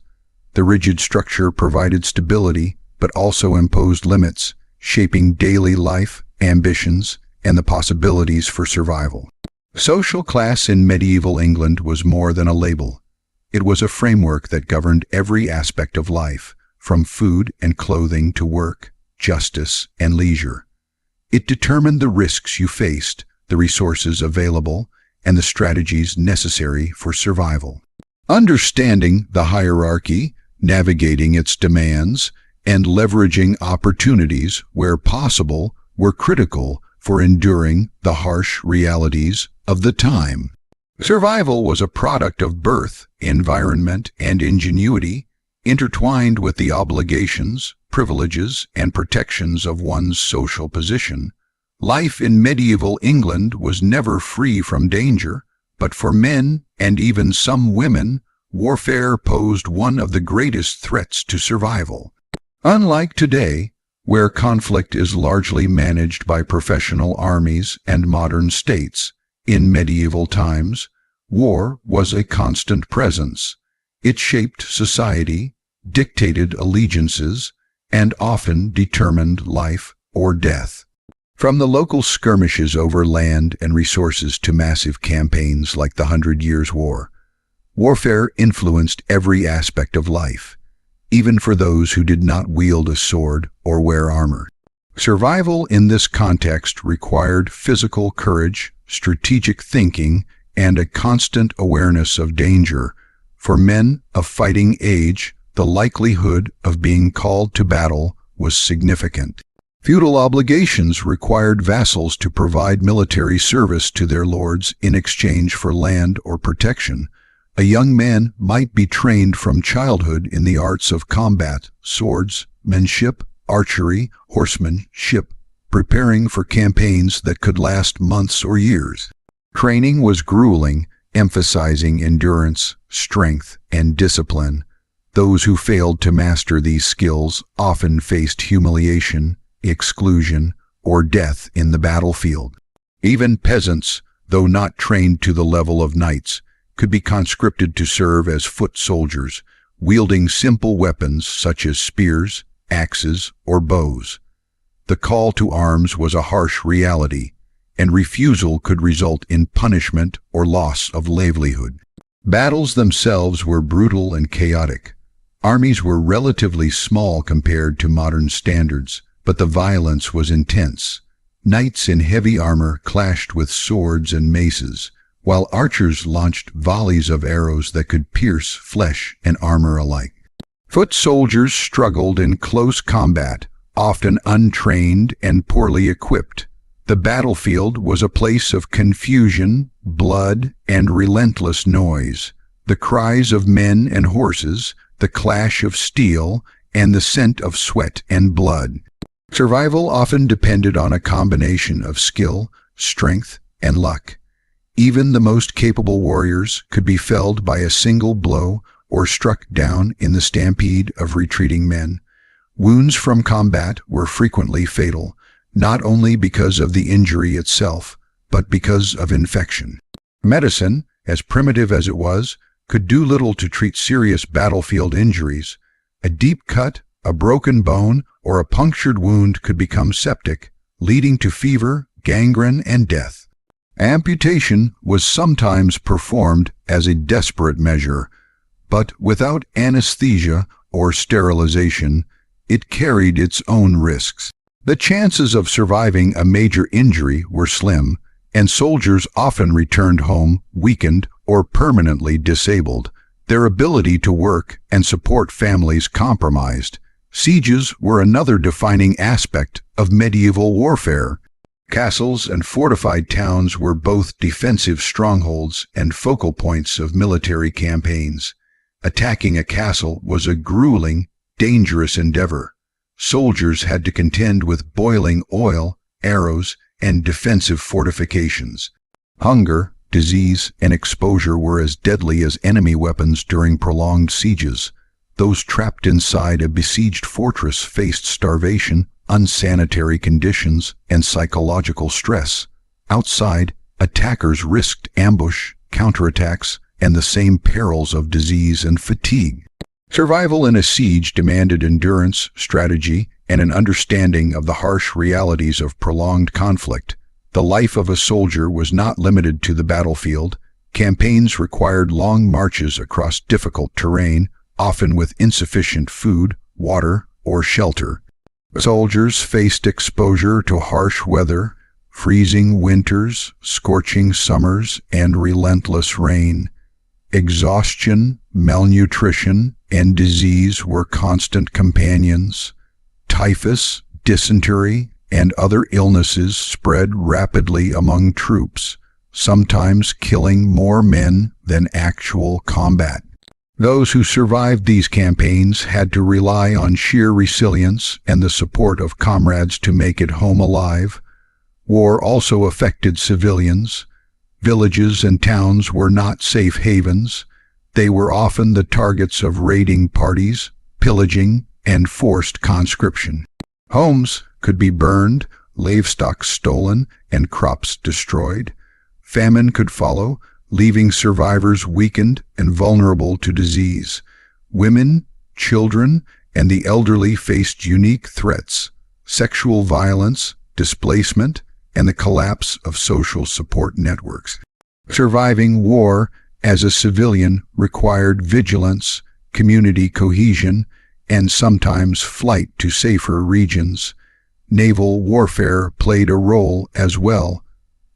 The rigid structure provided stability, but also imposed limits, shaping daily life, ambitions, and the possibilities for survival. Social class in medieval England was more than a label. It was a framework that governed every aspect of life, from food and clothing to work, justice, and leisure. It determined the risks you faced, the resources available, and the strategies necessary for survival. Understanding the hierarchy, navigating its demands, and leveraging opportunities where possible were critical for enduring the harsh realities of the time. Survival was a product of birth, environment, and ingenuity, intertwined with the obligations, privileges, and protections of one's social position. Life in medieval England was never free from danger, but for men, and even some women, warfare posed one of the greatest threats to survival. Unlike today, where conflict is largely managed by professional armies and modern states, in medieval times, war was a constant presence. It shaped society, dictated allegiances, and often determined life or death. From the local skirmishes over land and resources to massive campaigns like the 100 Years' War, warfare influenced every aspect of life, even for those who did not wield a sword or wear armor. Survival in this context required physical courage, strategic thinking, and a constant awareness of danger. For men of fighting age, the likelihood of being called to battle was significant. Feudal obligations required vassals to provide military service to their lords in exchange for land or protection. A young man might be trained from childhood in the arts of combat, swordsmanship, archery, horsemanship, preparing for campaigns that could last months or years. Training was grueling, emphasizing endurance, strength, and discipline. Those who failed to master these skills often faced humiliation, exclusion, or death in the battlefield. Even peasants, though not trained to the level of knights, could be conscripted to serve as foot soldiers, wielding simple weapons such as spears, axes, or bows. The call to arms was a harsh reality, and refusal could result in punishment or loss of livelihood. Battles themselves were brutal and chaotic. Armies were relatively small compared to modern standards, but the violence was intense. Knights in heavy armor clashed with swords and maces, while archers launched volleys of arrows that could pierce flesh and armor alike. Foot soldiers struggled in close combat, often untrained and poorly equipped. The battlefield was a place of confusion, blood, and relentless noise. The cries of men and horses, the clash of steel, and the scent of sweat and blood. Survival often depended on a combination of skill, strength, and luck. Even the most capable warriors could be felled by a single blow or struck down in the stampede of retreating men. Wounds from combat were frequently fatal, not only because of the injury itself, but because of infection. Medicine, as primitive as it was, could do little to treat serious battlefield injuries. A deep cut, a broken bone, or a punctured wound could become septic, leading to fever, gangrene, and death. Amputation was sometimes performed as a desperate measure, but without anesthesia or sterilization, it carried its own risks. The chances of surviving a major injury were slim, and soldiers often returned home weakened or permanently disabled, their ability to work and support families compromised. Sieges were another defining aspect of medieval warfare. Castles and fortified towns were both defensive strongholds and focal points of military campaigns. Attacking a castle was a grueling, dangerous endeavor. Soldiers had to contend with boiling oil, arrows, and defensive fortifications. Hunger, disease, and exposure were as deadly as enemy weapons during prolonged sieges. Those trapped inside a besieged fortress faced starvation, unsanitary conditions, and psychological stress. Outside, attackers risked ambush, counterattacks, and the same perils of disease and fatigue. Survival in a siege demanded endurance, strategy, and an understanding of the harsh realities of prolonged conflict. The life of a soldier was not limited to the battlefield. Campaigns required long marches across difficult terrain, often with insufficient food, water, or shelter. Soldiers faced exposure to harsh weather, freezing winters, scorching summers, and relentless rain. Exhaustion, malnutrition, and disease were constant companions. Typhus, dysentery, and other illnesses spread rapidly among troops, sometimes killing more men than actual combat. Those who survived these campaigns had to rely on sheer resilience and the support of comrades to make it home alive. War also affected civilians. Villages and towns were not safe havens. They were often the targets of raiding parties, pillaging, and forced conscription. Homes could be burned, livestock stolen, and crops destroyed. Famine could follow, leaving survivors weakened and vulnerable to disease. Women, children, and the elderly faced unique threats: sexual violence, displacement, and the collapse of social support networks. Surviving war as a civilian required vigilance, community cohesion, and sometimes flight to safer regions. Naval warfare played a role as well.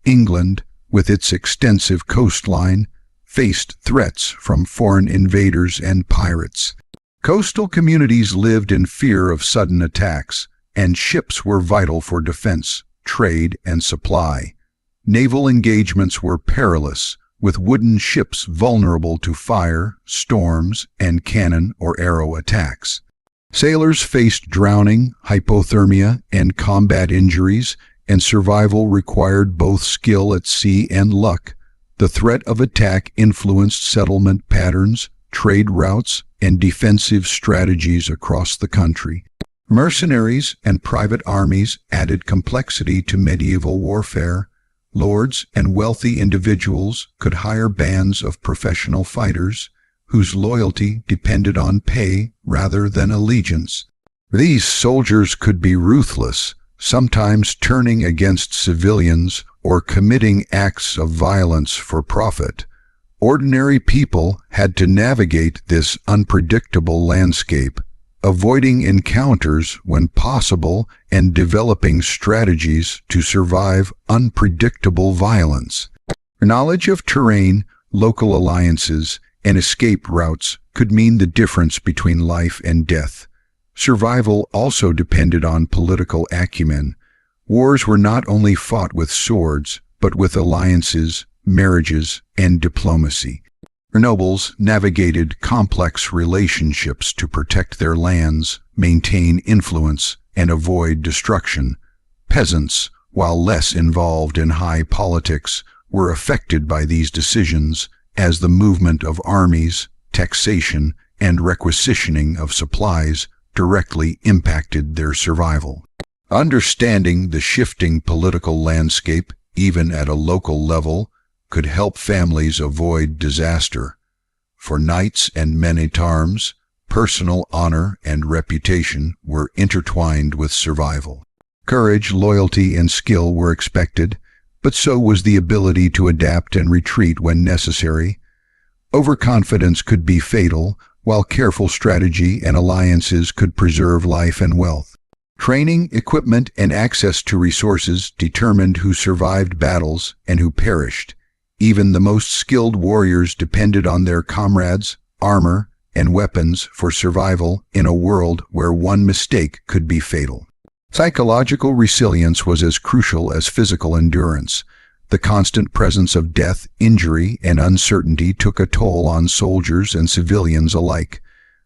England, with its extensive coastline, faced threats from foreign invaders and pirates. Coastal communities lived in fear of sudden attacks, and ships were vital for defense, trade, and supply. Naval engagements were perilous, with wooden ships vulnerable to fire, storms, and cannon or arrow attacks. Sailors faced drowning, hypothermia, and combat injuries, and survival required both skill at sea and luck. The threat of attack influenced settlement patterns, trade routes, and defensive strategies across the country. Mercenaries and private armies added complexity to medieval warfare. Lords and wealthy individuals could hire bands of professional fighters whose loyalty depended on pay rather than allegiance. These soldiers could be ruthless, sometimes turning against civilians or committing acts of violence for profit. Ordinary people had to navigate this unpredictable landscape, avoiding encounters when possible and developing strategies to survive unpredictable violence. Knowledge of terrain, local alliances, and escape routes could mean the difference between life and death. Survival also depended on political acumen. Wars were not only fought with swords, but with alliances, marriages, and diplomacy. Nobles navigated complex relationships to protect their lands, maintain influence, and avoid destruction. Peasants, while less involved in high politics, were affected by these decisions, as the movement of armies, taxation, and requisitioning of supplies directly impacted their survival. Understanding the shifting political landscape, even at a local level, could help families avoid disaster. For knights and men-at-arms, personal honor and reputation were intertwined with survival. Courage, loyalty, and skill were expected. but so was the ability to adapt and retreat when necessary. Overconfidence could be fatal, while careful strategy and alliances could preserve life and wealth. Training, equipment, and access to resources determined who survived battles and who perished. Even the most skilled warriors depended on their comrades, armor, and weapons for survival in a world where one mistake could be fatal. Psychological resilience was as crucial as physical endurance. The constant presence of death, injury, and uncertainty took a toll on soldiers and civilians alike.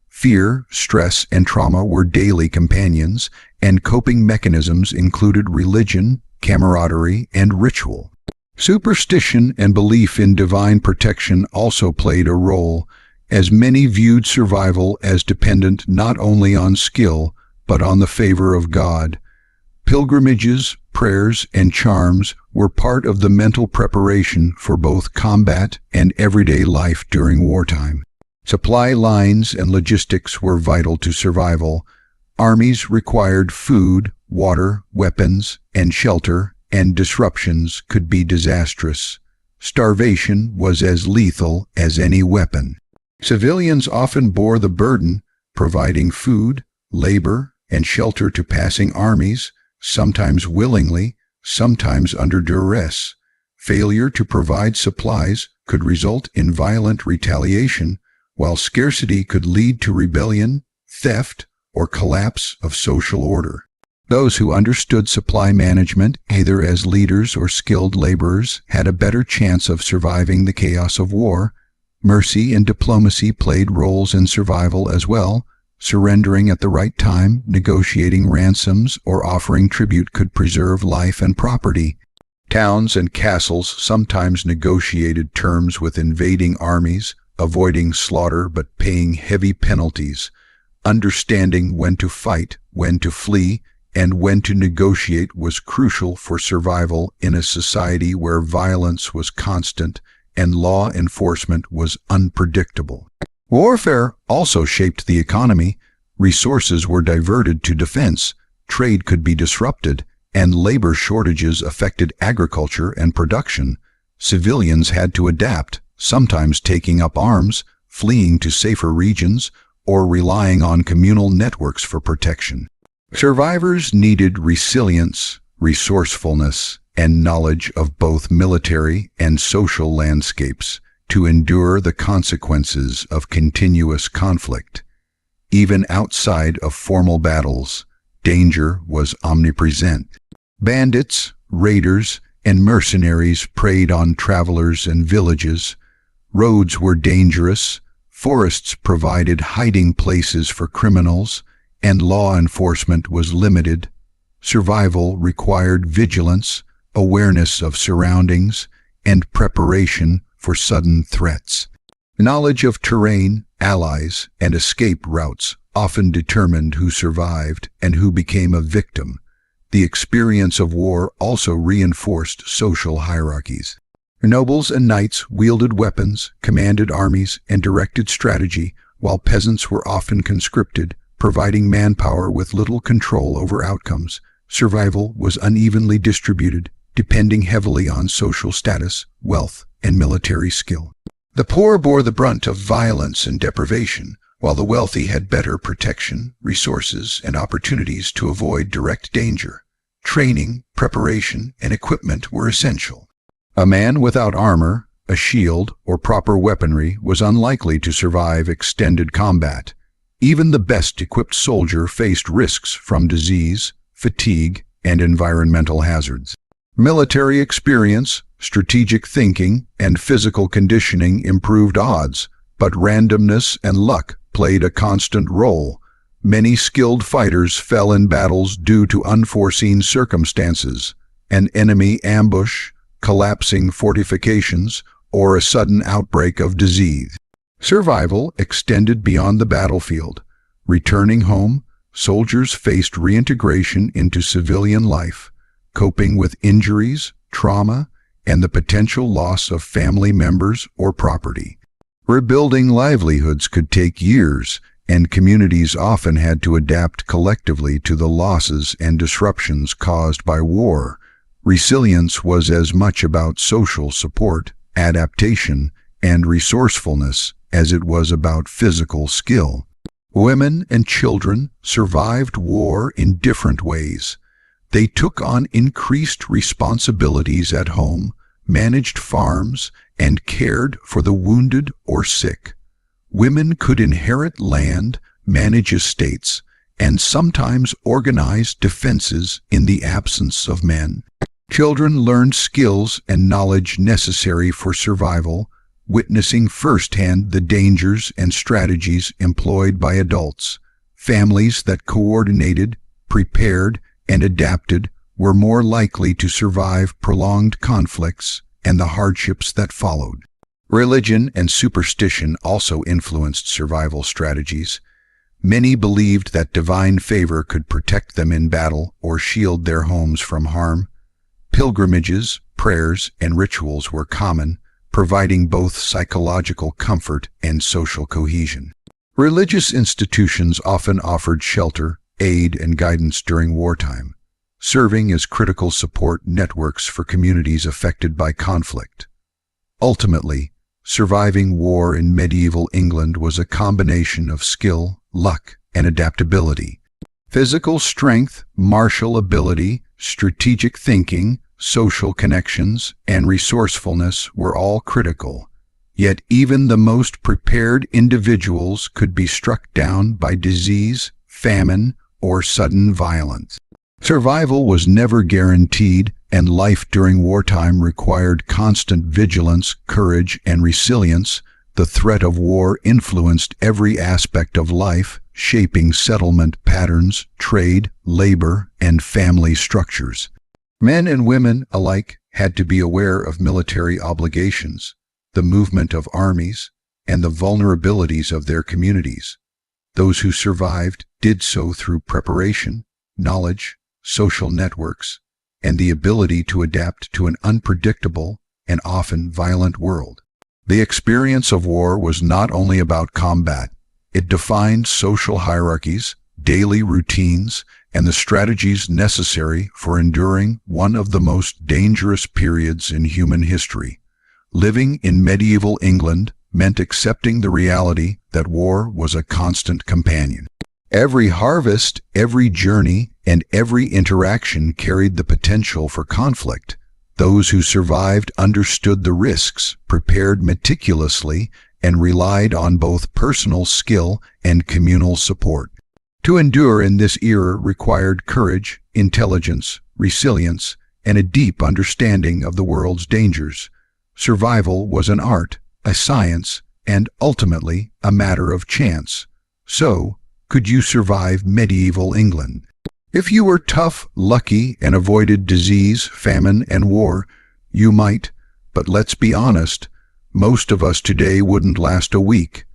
Fear, stress, and trauma were daily companions, and coping mechanisms included religion, camaraderie, and ritual. Superstition and belief in divine protection also played a role, as many viewed survival as dependent not only on skill, but on the favor of God. Pilgrimages, prayers, and charms were part of the mental preparation for both combat and everyday life during wartime. Supply lines and logistics were vital to survival. Armies required food, water, weapons, and shelter, and disruptions could be disastrous. Starvation was as lethal as any weapon. Civilians often bore the burden, providing food, labor, and shelter to passing armies, sometimes willingly, sometimes under duress. Failure to provide supplies could result in violent retaliation, while scarcity could lead to rebellion, theft, or collapse of social order. Those who understood supply management, either as leaders or skilled laborers, had a better chance of surviving the chaos of war. Mercy and diplomacy played roles in survival as well. Surrendering at the right time, negotiating ransoms, or offering tribute could preserve life and property. Towns and castles sometimes negotiated terms with invading armies, avoiding slaughter but paying heavy penalties. Understanding when to fight, when to flee, and when to negotiate was crucial for survival in a society where violence was constant and law enforcement was unpredictable. Warfare also shaped the economy. Resources were diverted to defense, trade could be disrupted, and labor shortages affected agriculture and production. Civilians had to adapt, sometimes taking up arms, fleeing to safer regions, or relying on communal networks for protection. Survivors needed resilience, resourcefulness, and knowledge of both military and social landscapes to endure the consequences of continuous conflict. Even outside of formal battles, danger was omnipresent. Bandits, raiders, and mercenaries preyed on travelers and villages. Roads were dangerous, forests provided hiding places for criminals, and law enforcement was limited. Survival required vigilance, awareness of surroundings, and preparation for sudden threats. Knowledge of terrain, allies, and escape routes often determined who survived and who became a victim. The experience of war also reinforced social hierarchies. Nobles and knights wielded weapons, commanded armies, and directed strategy, while peasants were often conscripted, providing manpower with little control over outcomes. Survival was unevenly distributed, depending heavily on social status, wealth, and military skill. The poor bore the brunt of violence and deprivation, while the wealthy had better protection, resources, and opportunities to avoid direct danger. Training, preparation, and equipment were essential. A man without armor, a shield, or proper weaponry was unlikely to survive extended combat. Even the best-equipped soldier faced risks from disease, fatigue, and environmental hazards. Military experience, strategic thinking, and physical conditioning improved odds, but randomness and luck played a constant role. Many skilled fighters fell in battles due to unforeseen circumstances, an enemy ambush, collapsing fortifications, or a sudden outbreak of disease. Survival extended beyond the battlefield. Returning home, soldiers faced reintegration into civilian life, coping with injuries, trauma, and the potential loss of family members or property. Rebuilding livelihoods could take years, and communities often had to adapt collectively to the losses and disruptions caused by war. Resilience was as much about social support, adaptation, and resourcefulness as it was about physical skill. Women and children survived war in different ways. They took on increased responsibilities at home, managed farms, and cared for the wounded or sick. Women could inherit land, manage estates, and sometimes organize defenses in the absence of men. Children learned skills and knowledge necessary for survival, witnessing firsthand the dangers and strategies employed by adults. Families that coordinated, prepared, and adapted were more likely to survive prolonged conflicts and the hardships that followed. Religion and superstition also influenced survival strategies. Many believed that divine favor could protect them in battle or shield their homes from harm. Pilgrimages, prayers, and rituals were common, providing both psychological comfort and social cohesion. Religious institutions often offered shelter, aid, and guidance during wartime, serving as critical support networks for communities affected by conflict. Ultimately, surviving war in medieval England was a combination of skill, luck, and adaptability. Physical strength, martial ability, strategic thinking, social connections, and resourcefulness were all critical. Yet even the most prepared individuals could be struck down by disease, famine, or sudden violence. Survival was never guaranteed, and life during wartime required constant vigilance, courage, and resilience. The threat of war influenced every aspect of life, shaping settlement patterns, trade, labor, and family structures. Men and women alike had to be aware of military obligations, the movement of armies, and the vulnerabilities of their communities. Those who survived did so through preparation, knowledge, social networks, and the ability to adapt to an unpredictable and often violent world. The experience of war was not only about combat. It defined social hierarchies, daily routines, and the strategies necessary for enduring one of the most dangerous periods in human history. Living in medieval England meant accepting the reality that war was a constant companion. Every harvest, every journey, and every interaction carried the potential for conflict. Those who survived understood the risks, prepared meticulously, and relied on both personal skill and communal support. To endure in this era required courage, intelligence, resilience, and a deep understanding of the world's dangers. Survival was an art, a science, and ultimately a matter of chance. So, could you survive medieval England? If you were tough, lucky, and avoided disease, famine, and war, you might, but let's be honest, most of us today wouldn't last a week.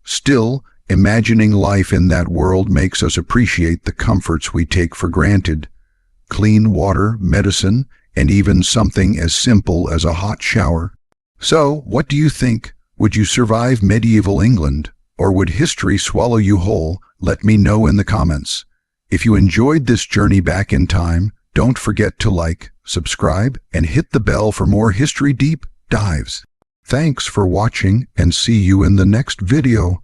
Still, imagining life in that world makes us appreciate the comforts we take for granted. Clean water, medicine, and even something as simple as a hot shower. So, what do you think? Would you survive medieval England, or would history swallow you whole? Let me know in the comments. If you enjoyed this journey back in time, don't forget to like, subscribe, and hit the bell for more history deep dives. Thanks for watching, and see you in the next video.